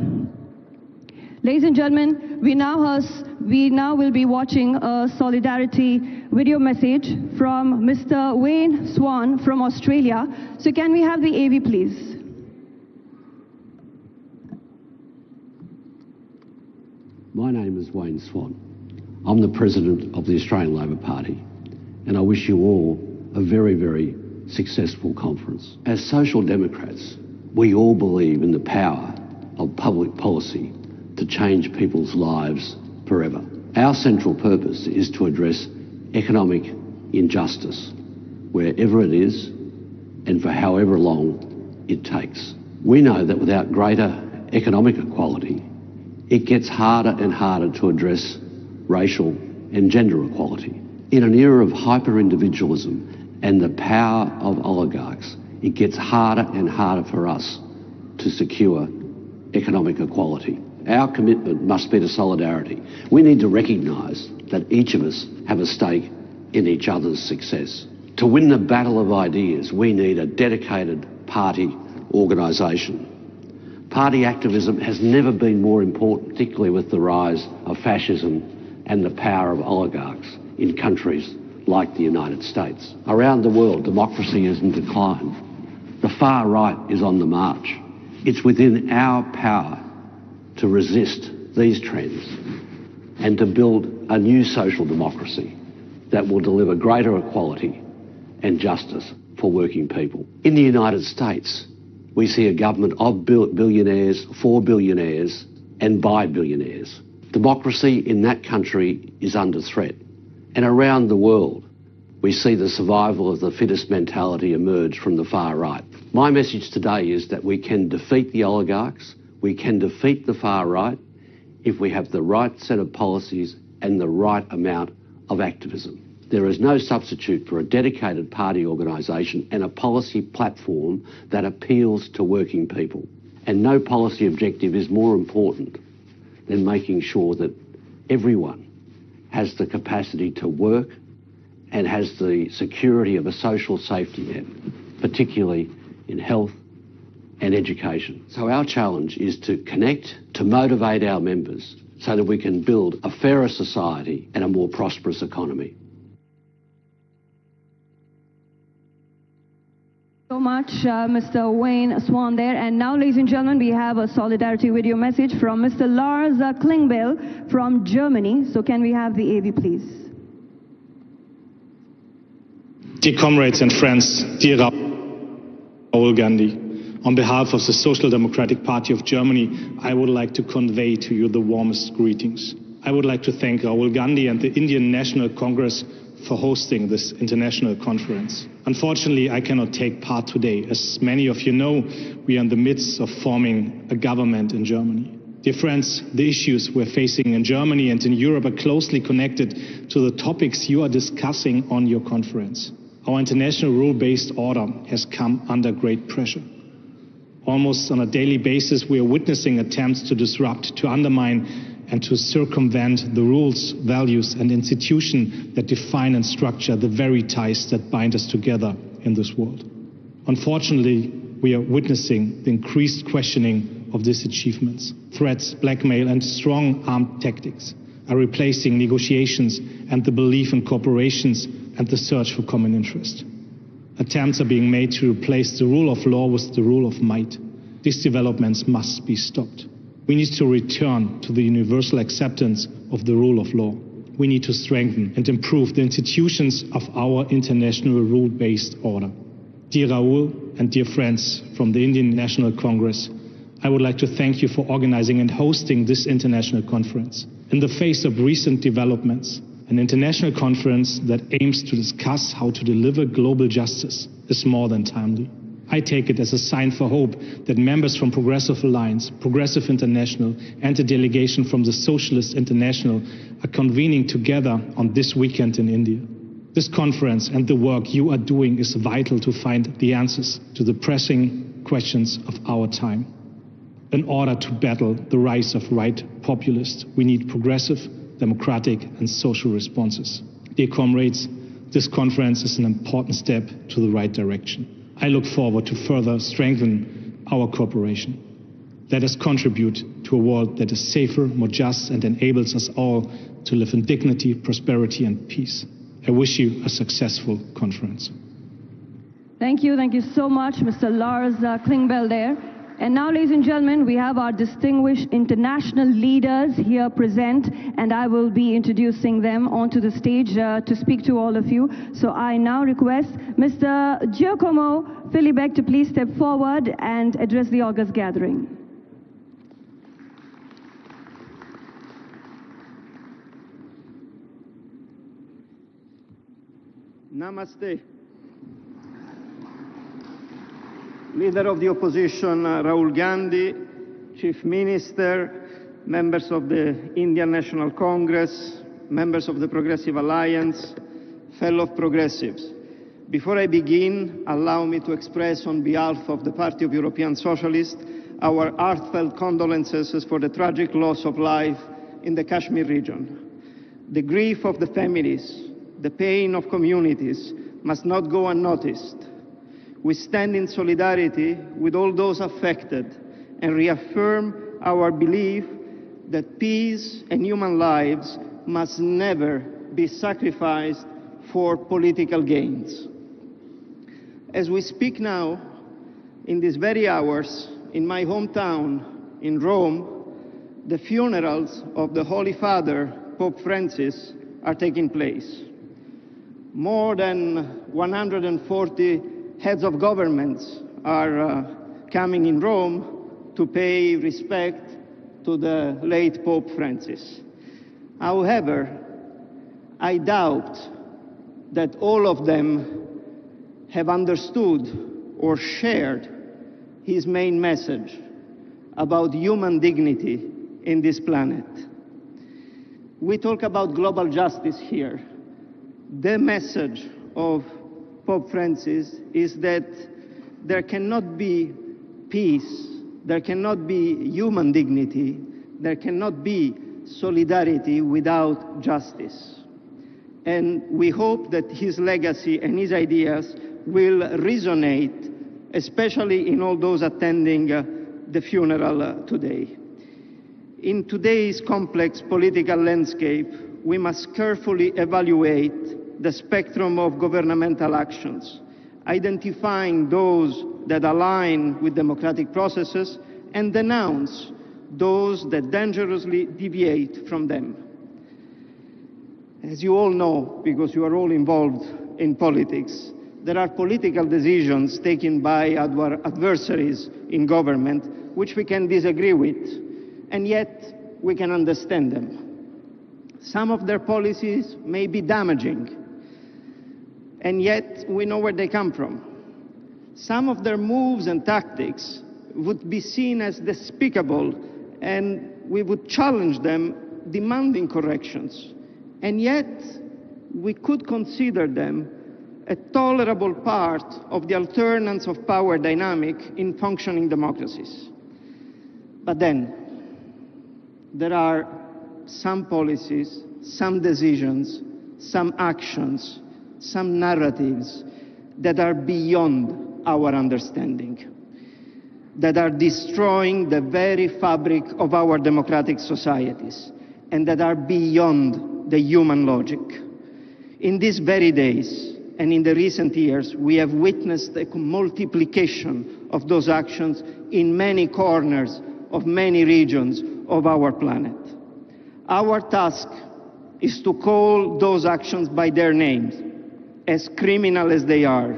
Ladies and gentlemen, we now will be watching a solidarity video message from Mr. Wayne Swan from Australia. So can we have the AV, please? My name is Wayne Swan. I'm the President of the Australian Labor Party, and I wish you all a very, very successful conference. As Social Democrats, we all believe in the power of public policy to change people's lives forever. Our central purpose is to address economic injustice wherever it is and for however long it takes. We know that without greater economic equality, it gets harder and harder to address racial and gender equality. In an era of hyper-individualism and the power of oligarchs, it gets harder and harder for us to secure economic equality. Our commitment must be to solidarity. We need to recognise that each of us have a stake in each other's success. To win the battle of ideas, we need a dedicated party organisation. Party activism has never been more important, particularly with the rise of fascism and the power of oligarchs in countries like the United States. Around the world, democracy is in decline. The far right is on the march. It's within our power to resist these trends and to build a new social democracy that will deliver greater equality and justice for working people. In the United States, we see a government of billionaires, for billionaires, and by billionaires. Democracy in that country is under threat. And around the world, we see the survival of the fittest mentality emerge from the far right. My message today is that we can defeat the oligarchs, we can defeat the far right if we have the right set of policies and the right amount of activism. There is no substitute for a dedicated party organisation and a policy platform that appeals to working people. And no policy objective is more important than making sure that everyone has the capacity to work and has the security of a social safety net, particularly in health and education. So our challenge is to connect, to motivate our members so that we can build a fairer society and a more prosperous economy. So much, Mr. Wayne Swan there. And now, ladies and gentlemen, we have a solidarity video message from Mr. Lars Klingbeil from Germany. So can we have the AV, please? Dear comrades and friends, dear Rahul Gandhi, on behalf of the Social Democratic Party of Germany, I would like to convey to you the warmest greetings. I would like to thank Rahul Gandhi and the Indian National Congress for hosting this international conference. Unfortunately, I cannot take part today. As many of you know, we are in the midst of forming a government in Germany. Dear friends, the issues we're facing in Germany and in Europe are closely connected to the topics you are discussing on your conference. Our international rule-based order has come under great pressure. Almost on a daily basis, we are witnessing attempts to disrupt, to undermine, and to circumvent the rules, values, and institutions that define and structure the very ties that bind us together in this world. Unfortunately, we are witnessing the increased questioning of these achievements. Threats, blackmail, and strong armed tactics are replacing negotiations and the belief in corporations and the search for common interest. Attempts are being made to replace the rule of law with the rule of might. These developments must be stopped. We need to return to the universal acceptance of the rule of law. We need to strengthen and improve the institutions of our international rule-based order. Dear Rahul and dear friends from the Indian National Congress, I would like to thank you for organizing and hosting this international conference. In the face of recent developments, an international conference that aims to discuss how to deliver global justice is more than timely. I take it as a sign for hope that members from Progressive Alliance, Progressive International, and a delegation from the Socialist International are convening together on this weekend in India. This conference and the work you are doing is vital to find the answers to the pressing questions of our time. In order to battle the rise of right populists, we need progressive, democratic, and social responses. Dear comrades, this conference is an important step to the right direction. I look forward to further strengthen our cooperation. Let us contribute to a world that is safer, more just, and enables us all to live in dignity, prosperity, and peace. I wish you a successful conference. Thank you so much, Mr. Lars Klingbeil there. And now, ladies and gentlemen, we have our distinguished international leaders here present, and I will be introducing them onto the stage to speak to all of you. So I now request Mr. Giacomo Filibeck to please step forward and address the August gathering. Namaste. Leader of the opposition, Rahul Gandhi, Chief Minister, members of the Indian National Congress, members of the Progressive Alliance, fellow progressives. Before I begin, allow me to express on behalf of the Party of European Socialists our heartfelt condolences for the tragic loss of life in the Kashmir region. The grief of the families, the pain of communities must not go unnoticed. We stand in solidarity with all those affected and reaffirm our belief that peace and human lives must never be sacrificed for political gains. As we speak now, in these very hours, in my hometown, in Rome, the funerals of the Holy Father, Pope Francis, are taking place. More than 140 heads of governments are coming in Rome to pay respect to the late Pope Francis. However, I doubt that all of them have understood or shared his main message about human dignity in this planet. We talk about global justice here. The message of Pope Francis is that there cannot be peace, there cannot be human dignity, there cannot be solidarity without justice. And we hope that his legacy and his ideas will resonate, especially in all those attending the funeral today. In today's complex political landscape, we must carefully evaluate the spectrum of governmental actions, identifying those that align with democratic processes and denounce those that dangerously deviate from them. As you all know, because you are all involved in politics, there are political decisions taken by our adversaries in government which we can disagree with, and yet we can understand them. Some of their policies may be damaging, and yet we know where they come from. Some of their moves and tactics would be seen as despicable, and we would challenge them, demanding corrections. And yet, we could consider them a tolerable part of the alternance of power dynamic in functioning democracies. But then, there are some policies, some decisions, some actions, some narratives that are beyond our understanding, that are destroying the very fabric of our democratic societies, and that are beyond the human logic. In these very days, and in the recent years, we have witnessed a multiplication of those actions in many corners of many regions of our planet. Our task is to call those actions by their names, as criminal as they are.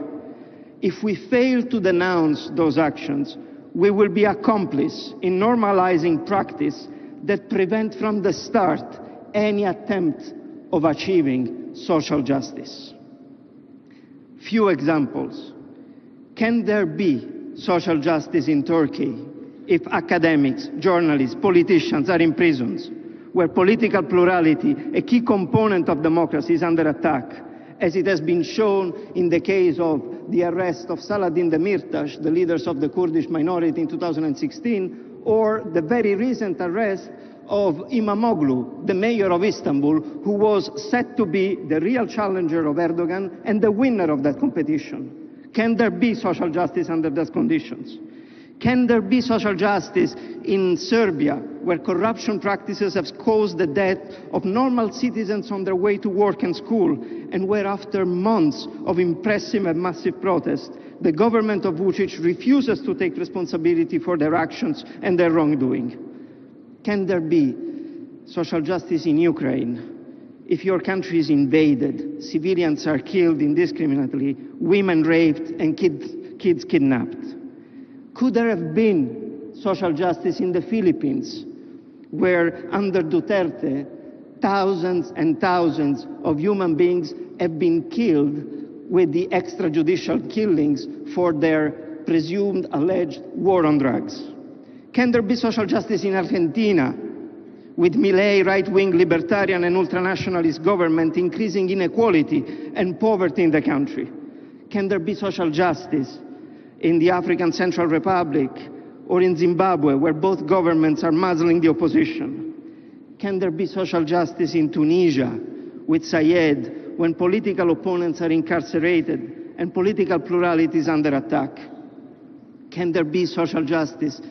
If we fail to denounce those actions, we will be accomplice in normalizing practice that prevent from the start any attempt of achieving social justice. Few examples. Can there be social justice in Turkey if academics, journalists, politicians are in prisons, where political plurality, a key component of democracy, is under attack, as it has been shown in the case of the arrest of Saladin Demirtas, the leaders of the Kurdish minority in 2016, or the very recent arrest of Imamoglu, the mayor of Istanbul, who was said to be the real challenger of Erdogan and the winner of that competition. Can there be social justice under those conditions? Can there be social justice in Serbia, where corruption practices have caused the death of normal citizens on their way to work and school, and where after months of impressive and massive protest, the government of Vučić refuses to take responsibility for their actions and their wrongdoing? Can there be social justice in Ukraine if your country is invaded, civilians are killed indiscriminately, women raped, and kids kidnapped? Could there have been social justice in the Philippines, where under Duterte, thousands and thousands of human beings have been killed with the extrajudicial killings for their presumed alleged war on drugs? Can there be social justice in Argentina, with Milei right-wing libertarian and ultranationalist government increasing inequality and poverty in the country? Can there be social justice in the African Central Republic or in Zimbabwe, where both governments are muzzling the opposition? Can there be social justice in Tunisia with Sayed, when political opponents are incarcerated and political plurality is under attack? Can there be social justice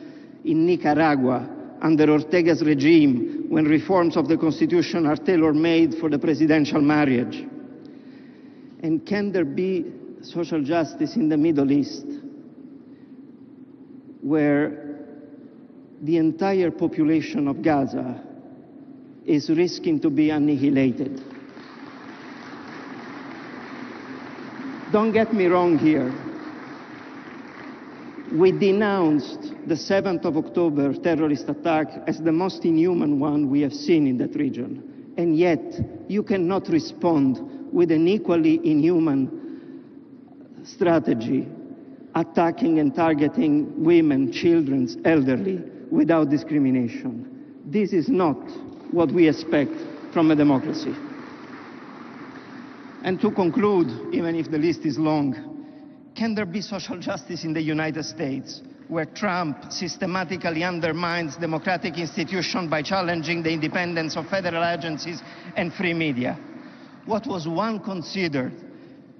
in Nicaragua under Ortega's regime, when reforms of the constitution are tailor-made for the presidential marriage? And can there be social justice in the Middle East, where the entire population of Gaza is risking to be annihilated? Don't get me wrong here. We denounced the 7th of October terrorist attack as the most inhuman one we have seen in that region. And yet, you cannot respond with an equally inhuman strategy, attacking and targeting women, children, elderly, without discrimination. This is not what we expect from a democracy. And to conclude, even if the list is long, can there be social justice in the United States, where Trump systematically undermines democratic institutions by challenging the independence of federal agencies and free media? What was once considered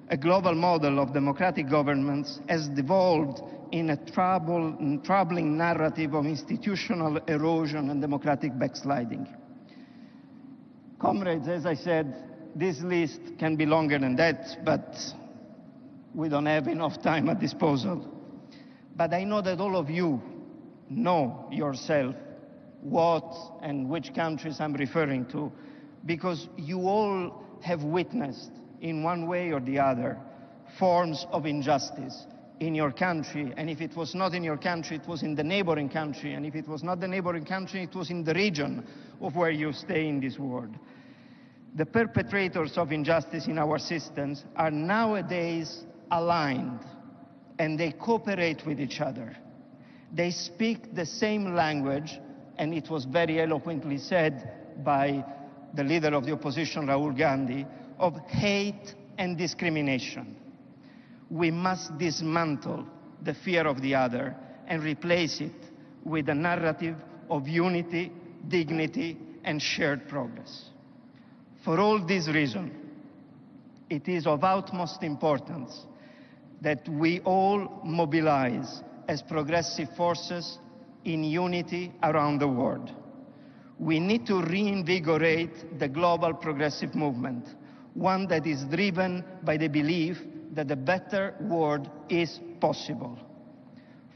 a global model of democratic governments has devolved in a troubling narrative of institutional erosion and democratic backsliding. Comrades, as I said, this list can be longer than that, but we don't have enough time at disposal. But I know that all of you know yourself what and which countries I'm referring to, because you all have witnessed, in one way or the other, forms of injustice in your country. And if it was not in your country, it was in the neighboring country. And if it was not the neighboring country, it was in the region of where you stay in this world. The perpetrators of injustice in our systems are nowadays aligned, and they cooperate with each other. They speak the same language, and it was very eloquently said by the leader of the opposition, Rahul Gandhi, of hate and discrimination. We must dismantle the fear of the other and replace it with a narrative of unity, dignity, and shared progress. For all these reasons, it is of utmost importance that we all mobilize as progressive forces in unity around the world. We need to reinvigorate the global progressive movement, one that is driven by the belief that a better world is possible.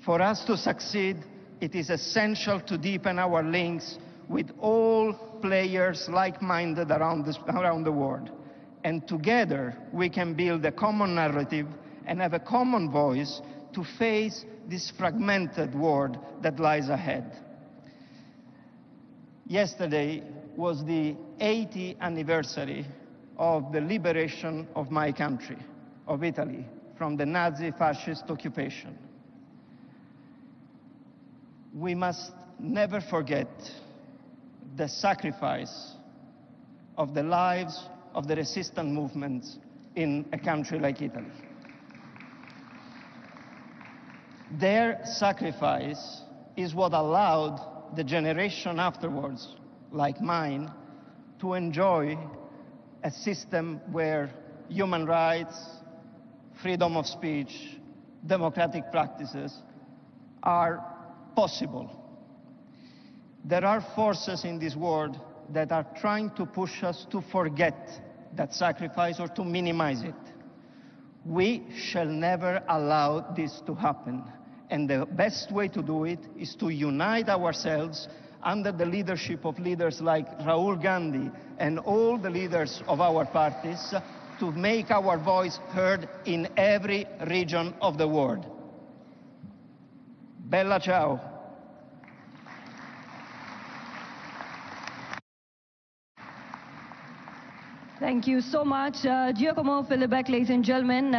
For us to succeed, it is essential to deepen our links with all players like-minded around the world. And together, we can build a common narrative and have a common voice to face this fragmented world that lies ahead. Yesterday was the 80th anniversary of the liberation of my country, of Italy, from the Nazi fascist occupation. We must never forget the sacrifice of the lives of the resistance movements in a country like Italy. Their sacrifice is what allowed the generation afterwards, like mine, to enjoy a system where human rights, freedom of speech, democratic practices are possible. There are forces in this world that are trying to push us to forget that sacrifice or to minimize it. We shall never allow this to happen. And the best way to do it is to unite ourselves under the leadership of leaders like Rahul Gandhi and all the leaders of our parties to make our voice heard in every region of the world. Bella ciao. Thank you so much. Giacomo Filibeck, ladies and gentlemen.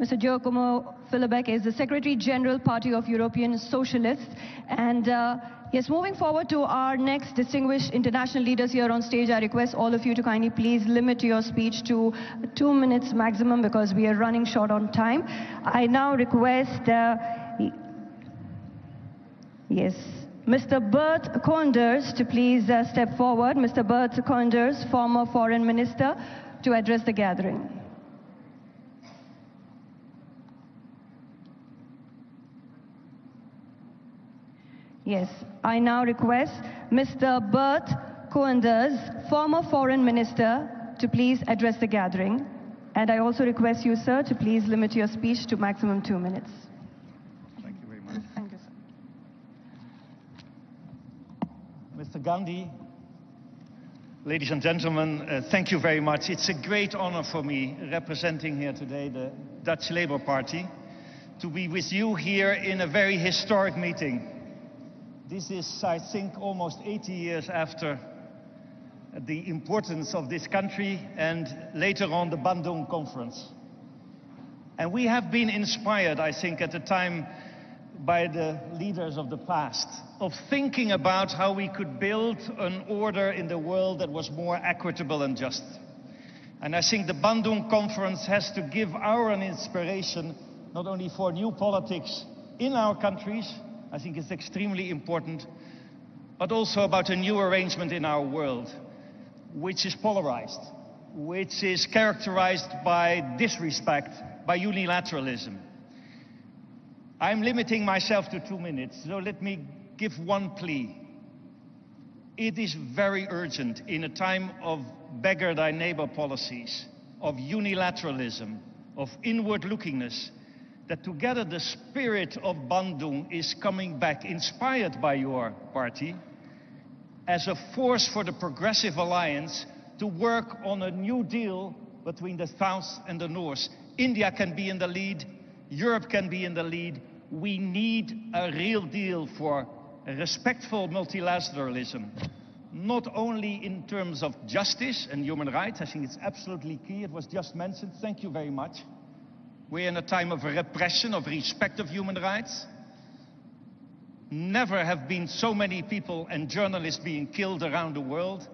Mr. Giacomo Filibeck is the Secretary General, Party of European Socialists. And yes, moving forward to our next distinguished international leaders here on stage, I request all of you to kindly please limit your speech to 2 minutes maximum because we are running short on time. I now request, yes, Mr. Bert Koenders to please step forward. Mr. Bert Koenders, former Foreign Minister, to address the gathering. Yes, I now request Mr. Bert Koenders, former Foreign Minister, to please address the gathering. And I also request you, sir, to please limit your speech to maximum 2 minutes. Thank you very much. Thank you, sir. Mr. Gandhi, ladies and gentlemen, thank you very much. It's a great honor for me, representing here today the Dutch Labour Party, to be with you here in a very historic meeting. This is, I think, almost 80 years after the importance of this country and later on the Bandung Conference. And we have been inspired, I think, at the time by the leaders of the past, of thinking about how we could build an order in the world that was more equitable and just. And I think the Bandung Conference has to give an inspiration, not only for new politics in our countries, I think it's extremely important, but also about a new arrangement in our world, which is polarized, which is characterized by disrespect, by unilateralism. I'm limiting myself to 2 minutes, so let me give one plea. It is very urgent in a time of beggar thy neighbor policies, of unilateralism, of inward lookingness, that together the spirit of Bandung is coming back, inspired by your party, as a force for the Progressive Alliance to work on a new deal between the South and the North. India can be in the lead, Europe can be in the lead. We need a real deal for respectful multilateralism, not only in terms of justice and human rights. I think it's absolutely key. It was just mentioned. Thank you very much. We're in a time of repression, of respect of human rights. Never have been so many people and journalists being killed around the world.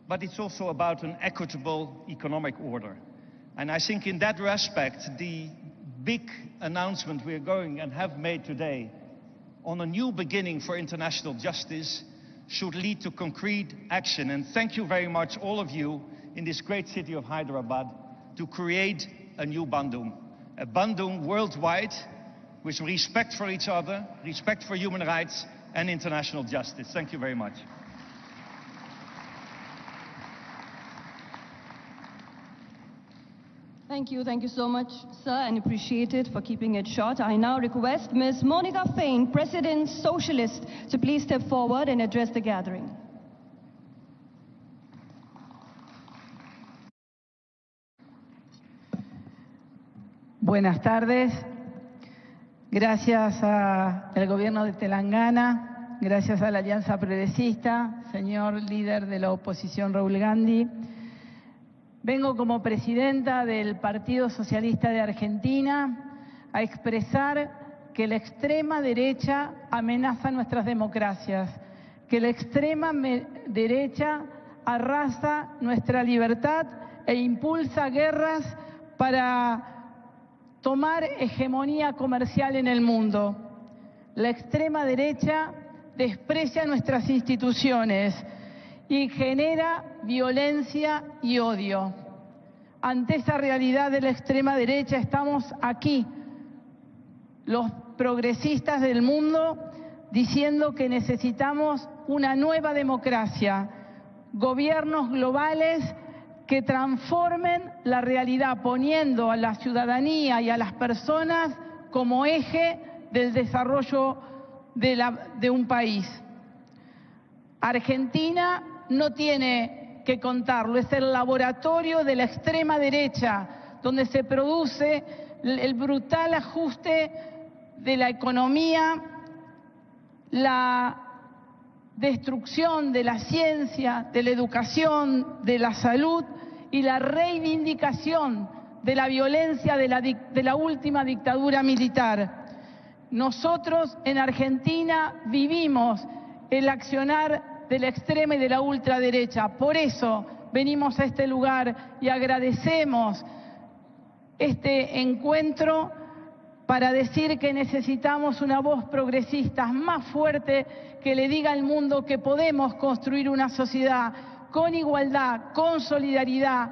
But it's also about an equitable economic order. And I think in that respect, the big announcement we're going and have made today on a new beginning for international justice should lead to concrete action. And thank you very much, all of you, in this great city of Hyderabad, to create a new Bandung. A Bandung worldwide with respect for each other, respect for human rights and international justice. Thank you very much. Thank you so much, sir, and appreciate it for keeping it short. I now request Ms. Monica Fain, President Socialist, to please step forward and address the gathering. Buenas tardes. Gracias al gobierno de Telangana, gracias a la Alianza Progresista, señor líder de la oposición Rahul Gandhi. Vengo como presidenta del Partido Socialista de Argentina a expresar que la extrema derecha amenaza nuestras democracias, que la extrema derecha arrasa nuestra libertad e impulsa guerras para tomar hegemonía comercial en el mundo. La extrema derecha desprecia nuestras instituciones y genera violencia y odio. Ante esa realidad de la extrema derecha estamos aquí, los progresistas del mundo, diciendo que necesitamos una nueva democracia, gobiernos globales que transformen la realidad, poniendo a la ciudadanía y a las personas como eje del desarrollo de un país. Argentina no tiene que contarlo, es el laboratorio de la extrema derecha, donde se produce el brutal ajuste de la economía, la destrucción de la ciencia, de la educación, de la salud y la reivindicación de la violencia de la última dictadura militar. Nosotros en Argentina vivimos el accionar de la extrema y de la ultraderecha. Por eso venimos a este lugar y agradecemos este encuentro para decir que necesitamos una voz progresista más fuerte que le diga al mundo que podemos construir una sociedad con igualdad, con solidaridad,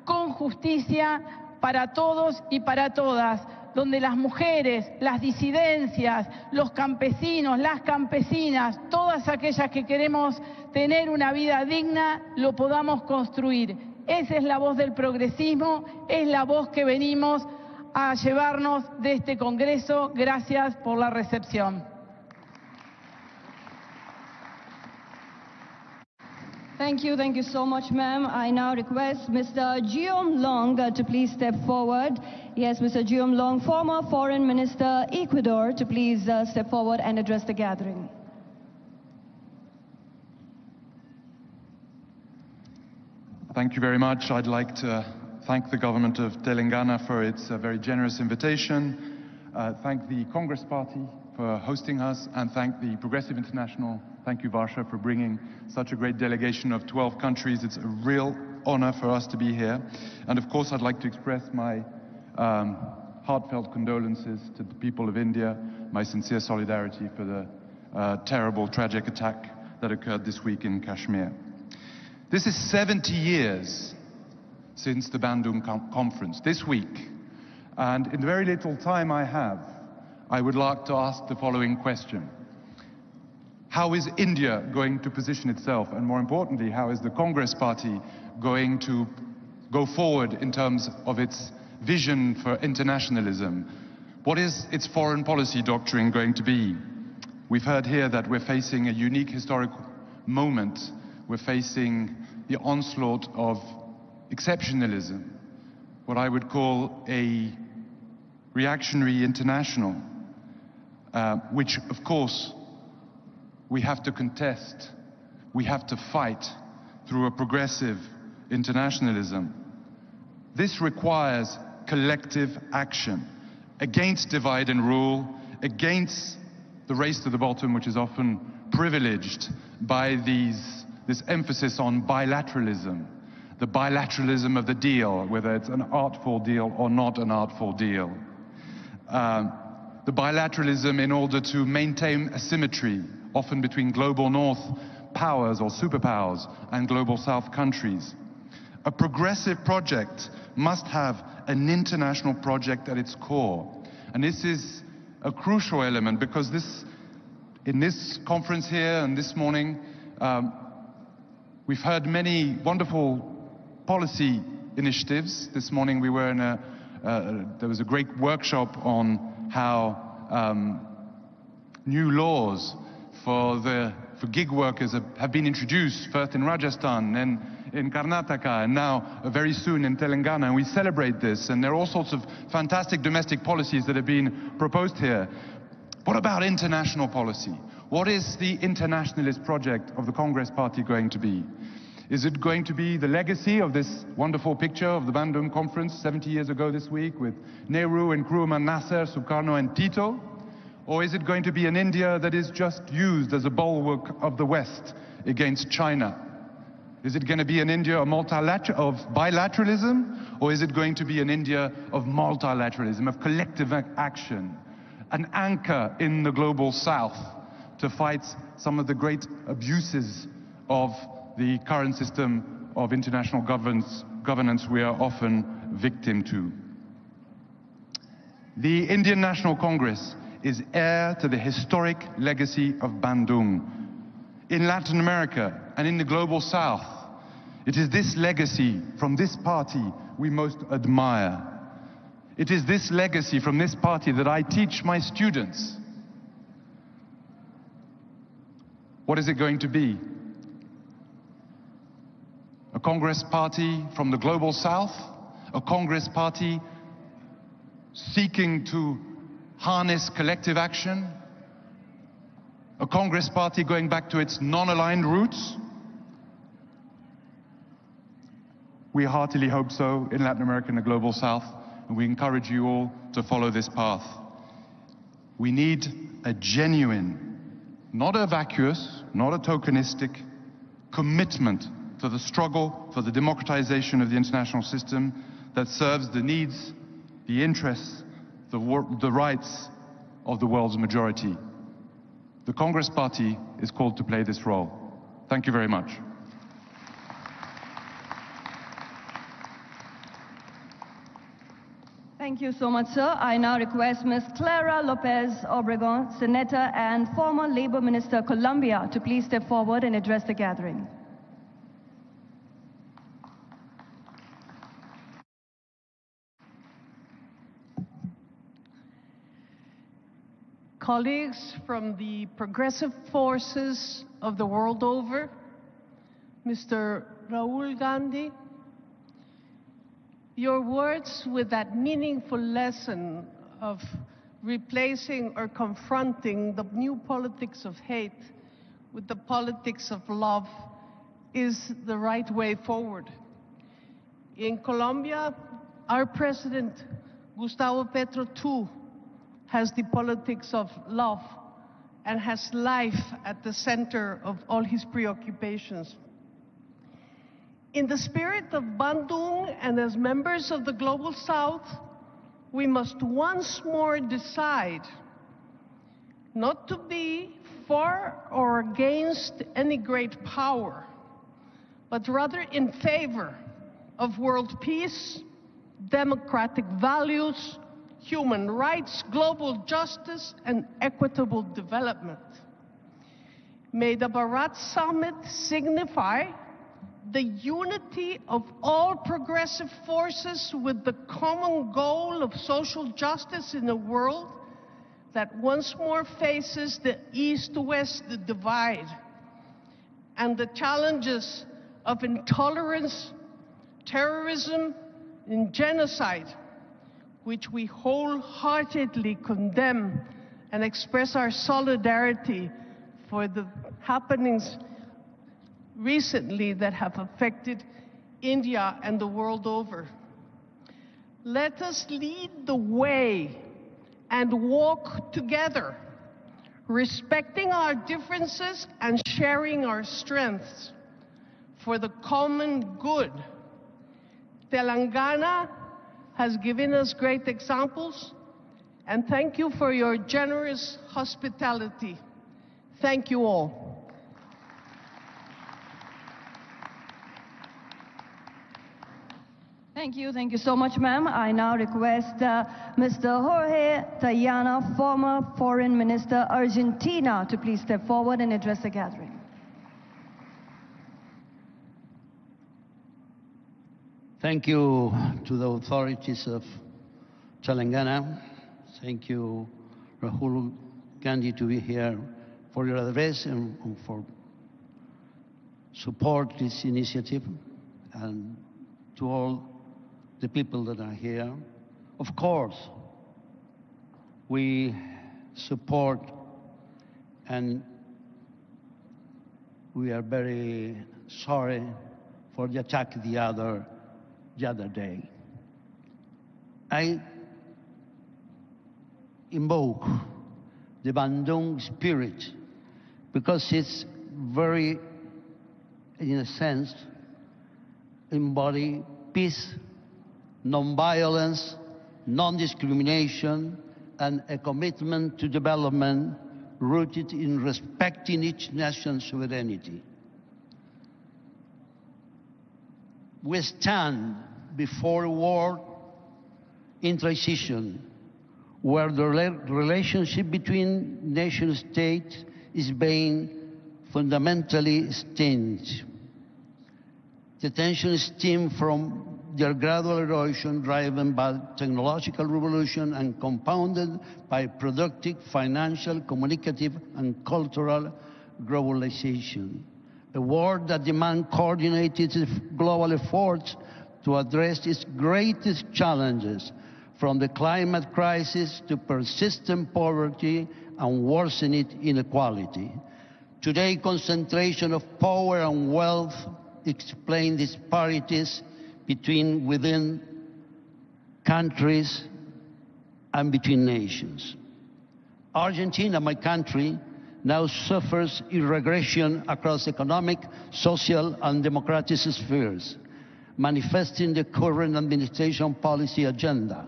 con justicia para todos y para todas, donde las mujeres, las disidencias, los campesinos, las campesinas, todas aquellas que queremos tener una vida digna, lo podamos construir. Esa es la voz del progresismo, es la voz que venimos a llevarnos de este Congreso. Gracias por la recepción. Thank you so much, ma'am. I now request Mr. Guillaume Long to please step forward. Yes, Mr. Guillaume Long, former Foreign Minister, Ecuador, to please step forward and address the gathering. Thank you very much. I'd like to thank the government of Telangana for its very generous invitation, thank the Congress Party for hosting us, and thank the Progressive International. Thank you, Varsha, for bringing such a great delegation of 12 countries. It's a real honor for us to be here. And of course, I'd like to express my heartfelt condolences to the people of India, my sincere solidarity for the terrible, tragic attack that occurred this week in Kashmir. This is 70 years since the Bandung conference, this week. And in the very little time I have, I would like to ask the following question. How is India going to position itself? And more importantly, how is the Congress Party going to go forward in terms of its vision for internationalism? What is its foreign policy doctrine going to be? We've heard here that we're facing a unique historical moment. We're facing the onslaught of exceptionalism, what I would call a reactionary international, which, of course, we have to contest, we have to fight through a progressive internationalism. This requires collective action against divide and rule, against the race to the bottom, which is often privileged by this emphasis on bilateralism, the bilateralism of the deal, whether it's an artful deal or not an artful deal. The bilateralism in order to maintain a symmetry, often between global north powers or superpowers and global south countries. A progressive project must have an international project at its core. And this is a crucial element because in this conference here and this morning, we've heard many wonderful policy initiatives. This morning we were in there was a great workshop on how new laws for gig workers have been introduced, first in Rajasthan, then in Karnataka, and now very soon in Telangana, and we celebrate this. And there are all sorts of fantastic domestic policies that have been proposed here. What about international policy? What is the internationalist project of the Congress Party going to be? Is it going to be the legacy of this wonderful picture of the Bandung Conference 70 years ago this week with Nehru, Nkrumah, Nasser, Sukarno and Tito? Or is it going to be an India that is just used as a bulwark of the West against China? Is it going to be an India of bilateralism? Or is it going to be an India of multilateralism, of collective action? An anchor in the global South to fight some of the great abuses of the current system of international governance we are often victim to. The Indian National Congress is heir to the historic legacy of Bandung. In Latin America and in the global South, it is this legacy from this party we most admire. It is this legacy from this party that I teach my students. What is it going to be? A Congress party from the global South? A Congress party seeking to harness collective action? A Congress party going back to its non-aligned roots? We heartily hope so in Latin America and the global South, and we encourage you all to follow this path. We need a genuine, not a vacuous, not a tokenistic, commitment to the struggle for the democratization of the international system that serves the needs, the interests, the rights of the world's majority. The Congress Party is called to play this role. Thank you very much. Thank you so much, sir. I now request Ms. Clara Lopez Obregon, Senator and former Labor Minister, Colombia, to please step forward and address the gathering. Colleagues from the progressive forces of the world over, Mr. Rahul Gandhi, your words with that meaningful lesson of replacing or confronting the new politics of hate with the politics of love is the right way forward. In Colombia, our president, Gustavo Petro, too, has the politics of love and has life at the center of all his preoccupations. In the spirit of Bandung and as members of the Global South, we must once more decide not to be for or against any great power, but rather in favor of world peace, democratic values, human rights, global justice, and equitable development. May the Bharat Summit signify the unity of all progressive forces with the common goal of social justice in a world that once more faces the East-West divide and the challenges of intolerance, terrorism, and genocide, which we wholeheartedly condemn and express our solidarity for the happenings recently that have affected India and the world over. Let us lead the way and walk together, respecting our differences and sharing our strengths for the common good. Telangana has given us great examples, and thank you for your generous hospitality. Thank you all. Thank you so much, ma'am. I now request Mr. Jorge Tayana, former Foreign Minister, Argentina, to please step forward and address the gathering. Thank you to the authorities of Telangana. Thank you, Rahul Gandhi, to be here for your address and for support this initiative, and to all the people that are here. Of course, we support and we are very sorry for the attack the other day. I invoke the Bandung spirit because it's very, in a sense, embody peace, non-violence, non-discrimination, and a commitment to development rooted in respecting each nation's sovereignty. We stand before a world in transition, where the relationship between nation states is being fundamentally changed. The tension stems from their gradual erosion driven by technological revolution and compounded by productive, financial, communicative, and cultural globalization. A world that demands coordinated global efforts to address its greatest challenges, from the climate crisis to persistent poverty and worsening inequality. Today, concentration of power and wealth explain disparities within countries and between nations. Argentina, my country, now suffers a regression across economic, social, and democratic spheres, manifesting the current administration policy agenda.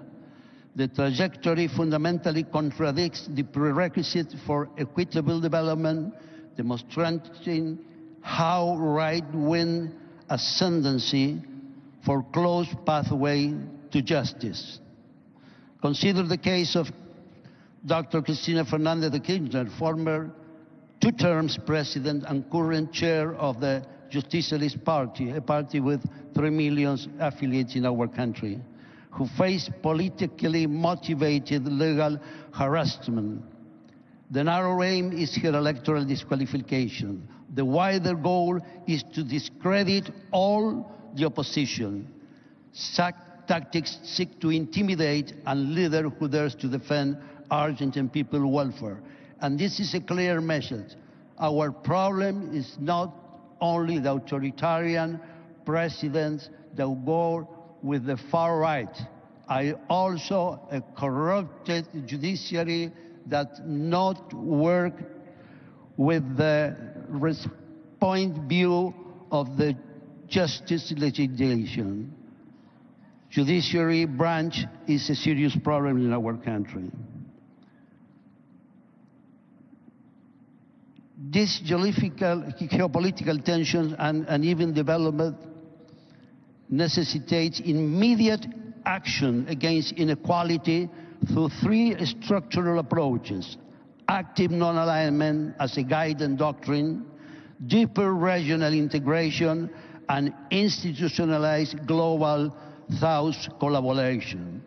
The trajectory fundamentally contradicts the prerequisite for equitable development, demonstrating how right-wing ascendancy foreclosed pathway to justice. Consider the case of Dr. Cristina Fernández de Kirchner, former two-term president and current chair of the Justicialist Party, a party with 3 million affiliates in our country, who faced politically motivated legal harassment. The narrow aim is her electoral disqualification. The wider goal is to discredit all the opposition. Such tactics seek to intimidate a leader who dares to defend Argentine people's welfare. And this is a clear message. Our problem is not only the authoritarian presidents that go with the far right. I also a corrupted judiciary that not work with the point view of the justice legislation. Judiciary branch is a serious problem in our country. This geopolitical tensions and uneven development necessitates immediate action against inequality through three structural approaches: active non-alignment as a guiding doctrine, deeper regional integration, and institutionalized global South collaboration.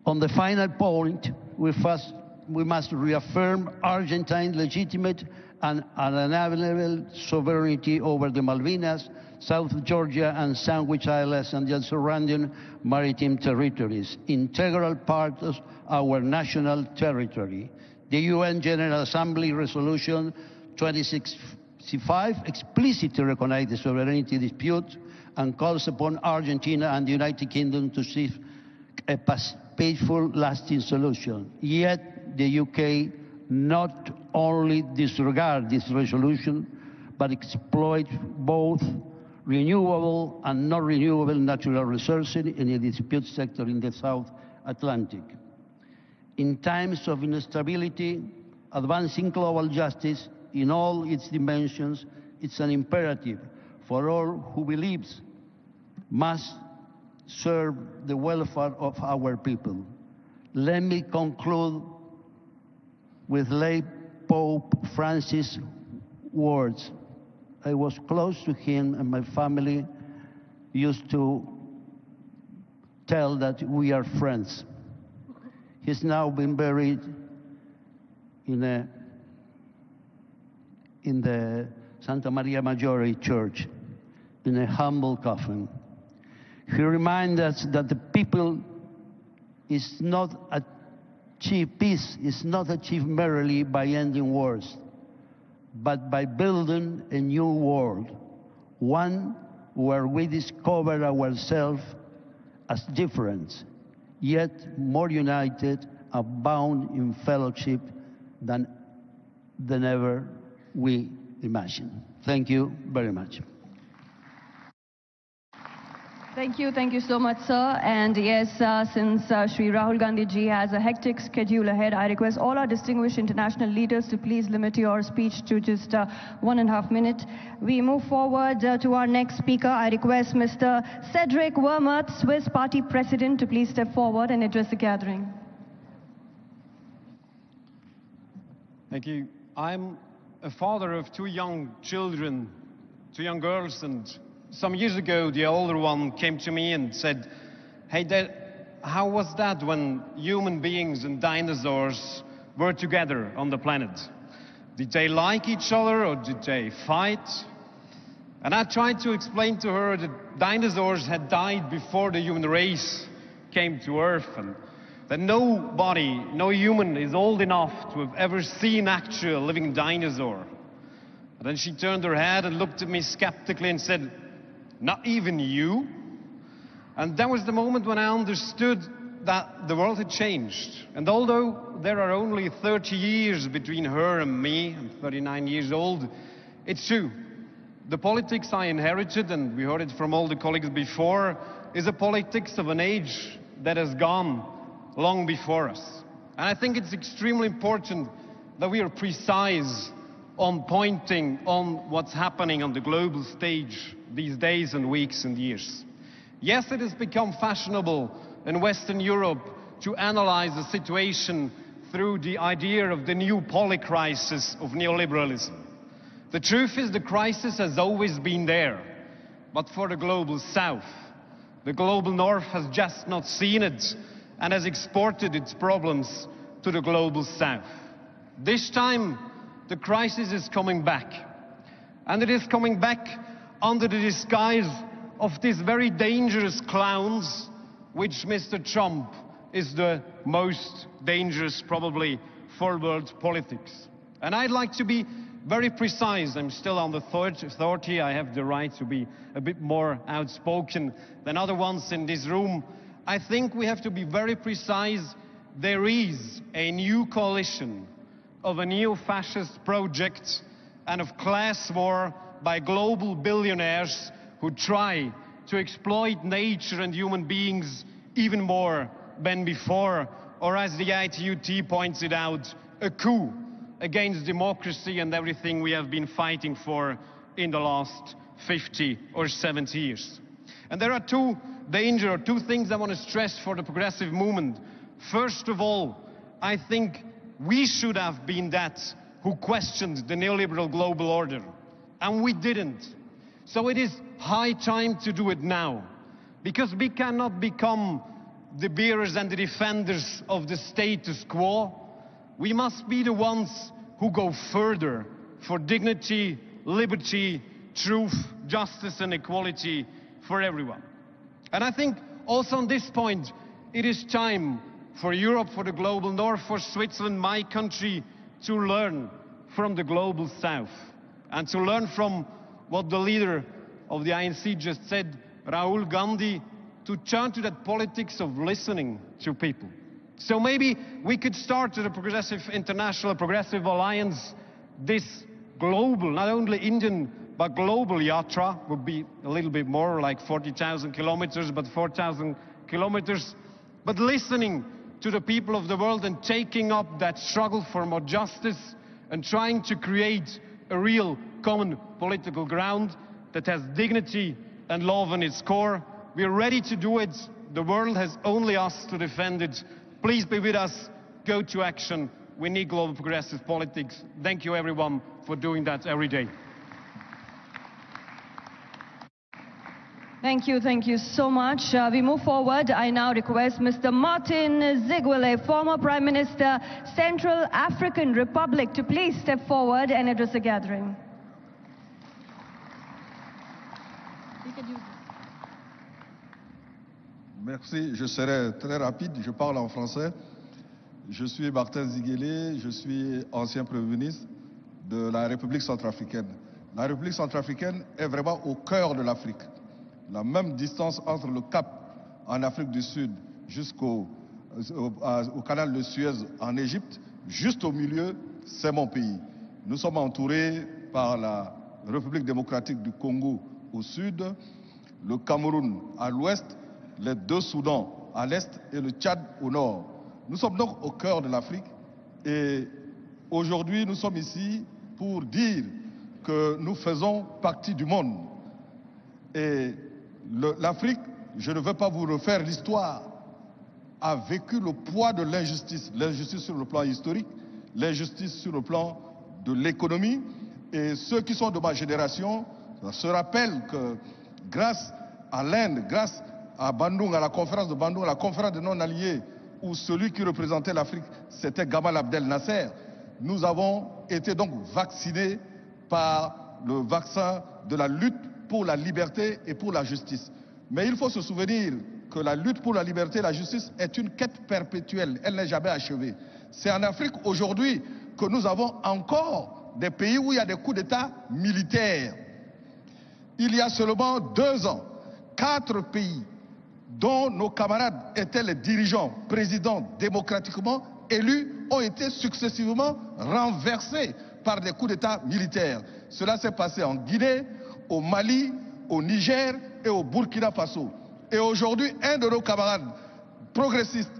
On the final point, we must reaffirm Argentine legitimate and unalienable sovereignty over the Malvinas, South Georgia and Sandwich Islands and the surrounding maritime territories, integral parts of our national territory. The UN General Assembly Resolution 2665 explicitly recognizes the sovereignty dispute and calls upon Argentina and the United Kingdom to seek a peaceful, lasting solution. Yet the UK not only disregard this resolution, but exploit both renewable and non-renewable natural resources in the dispute sector in the South Atlantic. In times of instability, advancing global justice in all its dimensions is an imperative for all who believes must serve the welfare of our people. Let me conclude with late Pope Francis' words. I was close to him, and my family used to tell that we are friends. He's now been buried in the Santa Maria Maggiore Church in a humble coffin. He reminds us that the people is not achieved, peace is not achieved merely by ending wars, but by building a new world, one where we discover ourselves as different, yet more united and bound in fellowship than ever we imagined. Thank you very much. Thank you so much, sir. And yes, since Sri Rahul Gandhi ji has a hectic schedule ahead, I request all our distinguished international leaders to please limit your speech to just 1.5 minutes. We move forward to our next speaker. I request Mr. Cedric Wermuth, Swiss Party President, to please step forward and address the gathering. Thank you. I'm a father of two young children, two young girls, and some years ago, the older one came to me and said, "Hey, Dad, how was that when human beings and dinosaurs were together on the planet? Did they like each other or did they fight?" And I tried to explain to her that dinosaurs had died before the human race came to Earth, and that nobody, no human is old enough to have ever seen actual living dinosaur. And then she turned her head and looked at me skeptically and said, "Not even you?" And that was the moment when I understood that the world had changed. And although there are only 30 years between her and me, I'm 39 years old, it's true. The politics I inherited, and we heard it from all the colleagues before, is a politics of an age that has gone long before us. And I think it's extremely important that we are precise on pointing on what's happening on the global stage these days and weeks and years. Yes, it has become fashionable in Western Europe to analyze the situation through the idea of the new polycrisis of neoliberalism. The truth is the crisis has always been there, but for the global South. The global North has just not seen it and has exported its problems to the global South. This time, the crisis is coming back. And it is coming back under the disguise of these very dangerous clowns, which Mr. Trump is the most dangerous, probably, for world politics. And I'd like to be very precise. I'm still on the 30. I have the right to be a bit more outspoken than other ones in this room. I think we have to be very precise. There is a new coalition of a neo-fascist project and of class war by global billionaires who try to exploit nature and human beings even more than before, or as the ITUT points it out, a coup against democracy and everything we have been fighting for in the last 50 or 70 years. And there are two things I want to stress for the progressive movement. First of all, I think we should have been that who questioned the neoliberal global order, and we didn't. So it is high time to do it now, because we cannot become the bearers and the defenders of the status quo. We must be the ones who go further for dignity, liberty, truth, justice and equality for everyone. And I think also on this point, it is time for Europe, for the global north, for Switzerland, my country, to learn from the global south and to learn from what the leader of the INC just said, Rahul Gandhi, to turn to that politics of listening to people. So maybe we could start with a progressive international, progressive alliance, this global, not only Indian, but global yatra would be a little bit more, like 40,000 kilometers, but 4,000 kilometers, but listening to the people of the world and taking up that struggle for more justice and trying to create a real common political ground that has dignity and love in its core. We are ready to do it. The world has only us to defend it. Please be with us. Go to action. We need global progressive politics. Thank you, everyone, for doing that every day. Thank you so much. We move forward. I now request Mr. Martin Ziguele, former Prime Minister, Central African Republic, to please step forward and address the gathering. Merci, je serai très rapide, je parle en français. Je suis Martin Ziguele, je suis ancien Premier ministre de la République centrafricaine. La République centrafricaine est vraiment au cœur de l'Afrique. La même distance entre le Cap en Afrique du Sud jusqu'au canal de Suez en Égypte, juste au milieu, c'est mon pays. Nous sommes entourés par la République démocratique du Congo au sud, le Cameroun à l'ouest, les deux Soudans à l'est et le Tchad au nord. Nous sommes donc au cœur de l'Afrique et aujourd'hui nous sommes ici pour dire que nous faisons partie du monde. Et l'Afrique, je ne veux pas vous refaire l'histoire, a vécu le poids de l'injustice. L'injustice sur le plan historique, l'injustice sur le plan de l'économie. Et ceux qui sont de ma génération se rappellent que grâce à l'Inde, grâce à Bandung, à la conférence de Bandung, à la conférence des non-alliés, où celui qui représentait l'Afrique, c'était Gamal Abdel Nasser, nous avons été donc vaccinés par le vaccin de la lutte pour la liberté et pour la justice. Mais il faut se souvenir que la lutte pour la liberté et la justice est une quête perpétuelle, elle n'est jamais achevée. C'est en Afrique aujourd'hui que nous avons encore des pays où il y a des coups d'État militaires. Il y a seulement 2 ans, 4 pays dont nos camarades étaient les dirigeants, présidents démocratiquement élus, ont été successivement renversés par des coups d'État militaires. Cela s'est passé en Guinée, au Mali, au Niger et au Burkina Faso. Et aujourd'hui, un de nos camarades progressistes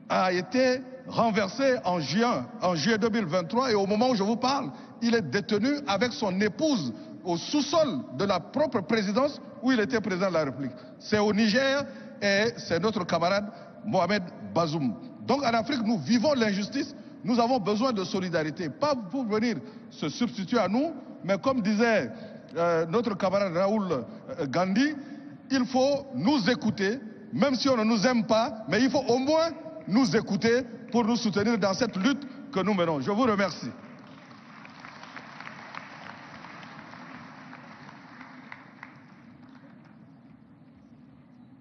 a été renversé en juillet 2023 et au moment où je vous parle, il est détenu avec son épouse au sous-sol de la propre présidence où il était président de la République. C'est au Niger et c'est notre camarade Mohamed Bazoum. Donc en Afrique, nous vivons l'injustice, nous avons besoin de solidarité, pas pour venir se substituer à nous, mais comme disait notre camarade Rahul Gandhi, il faut nous écouter, même si on ne nous aime pas, mais il faut au moins nous écouter pour nous soutenir dans cette lutte que nous menons. Je vous remercie.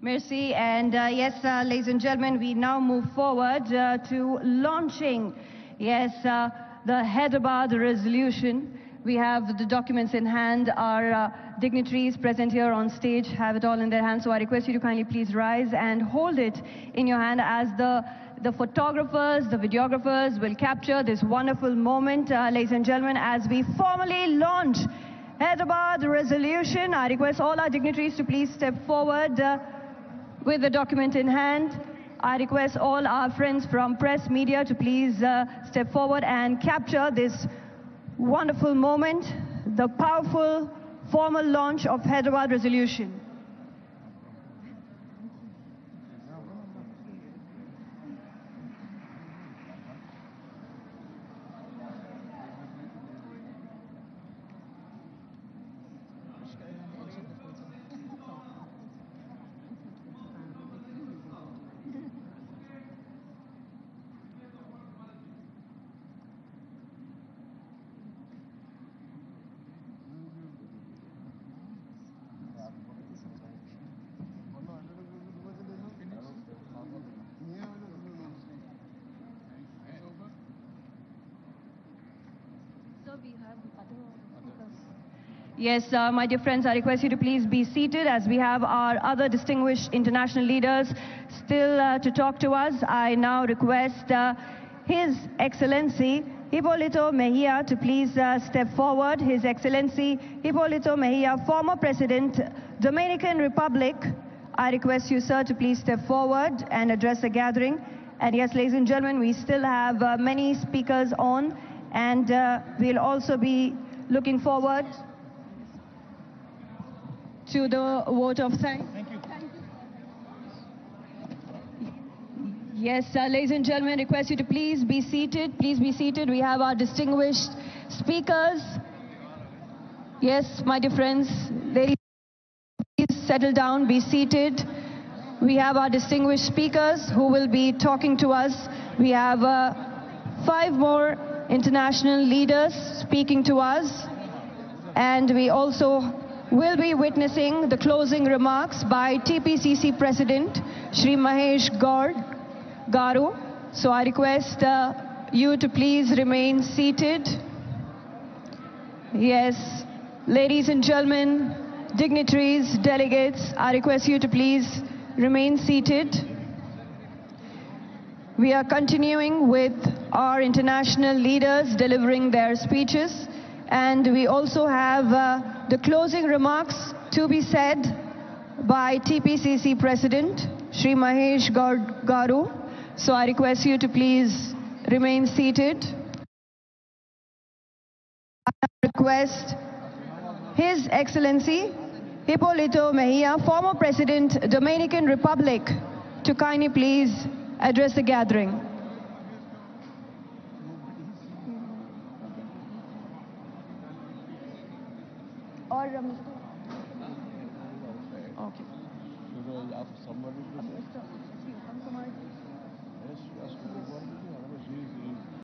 Merci. And yes, ladies and gentlemen, we now move forward to launching, yes, the Hyderabad resolution. We have the documents in hand. Our dignitaries present here on stage have it all in their hands. So I request you to kindly please rise and hold it in your hand as the photographers, the videographers will capture this wonderful moment, ladies and gentlemen, as we formally launch Hyderabad resolution. I request all our dignitaries to please step forward with the document in hand. I request all our friends from press media to please step forward and capture this wonderful moment, the powerful formal launch of Hyderabad resolution. Yes, my dear friends, I request you to please be seated as we have our other distinguished international leaders still to talk to us. I now request His Excellency Hipólito Mejia to please step forward. His Excellency Hipólito Mejia, former President, Dominican Republic. I request you, sir, to please step forward and address the gathering. And yes, ladies and gentlemen, we still have many speakers on, and we'll also be looking forward to the vote of thanks. Thank you. Yes, ladies and gentlemen, request you to please be seated. Please be seated. We have our distinguished speakers. Yes, my dear friends, ladies, please settle down, be seated. We have our distinguished speakers who will be talking to us. We have 5 more international leaders speaking to us. And we also will be witnessing the closing remarks by TPCC President Shri Mahesh Garu. So I request you to please remain seated. Yes, ladies and gentlemen, dignitaries, delegates, I request you to please remain seated. We are continuing with our international leaders delivering their speeches. And we also have the closing remarks to be said by TPCC President Shri Mahesh Garu. So I request you to please remain seated. I request His Excellency Hipólito Mejia, former President, Dominican Republic, to kindly please address the gathering. Okay.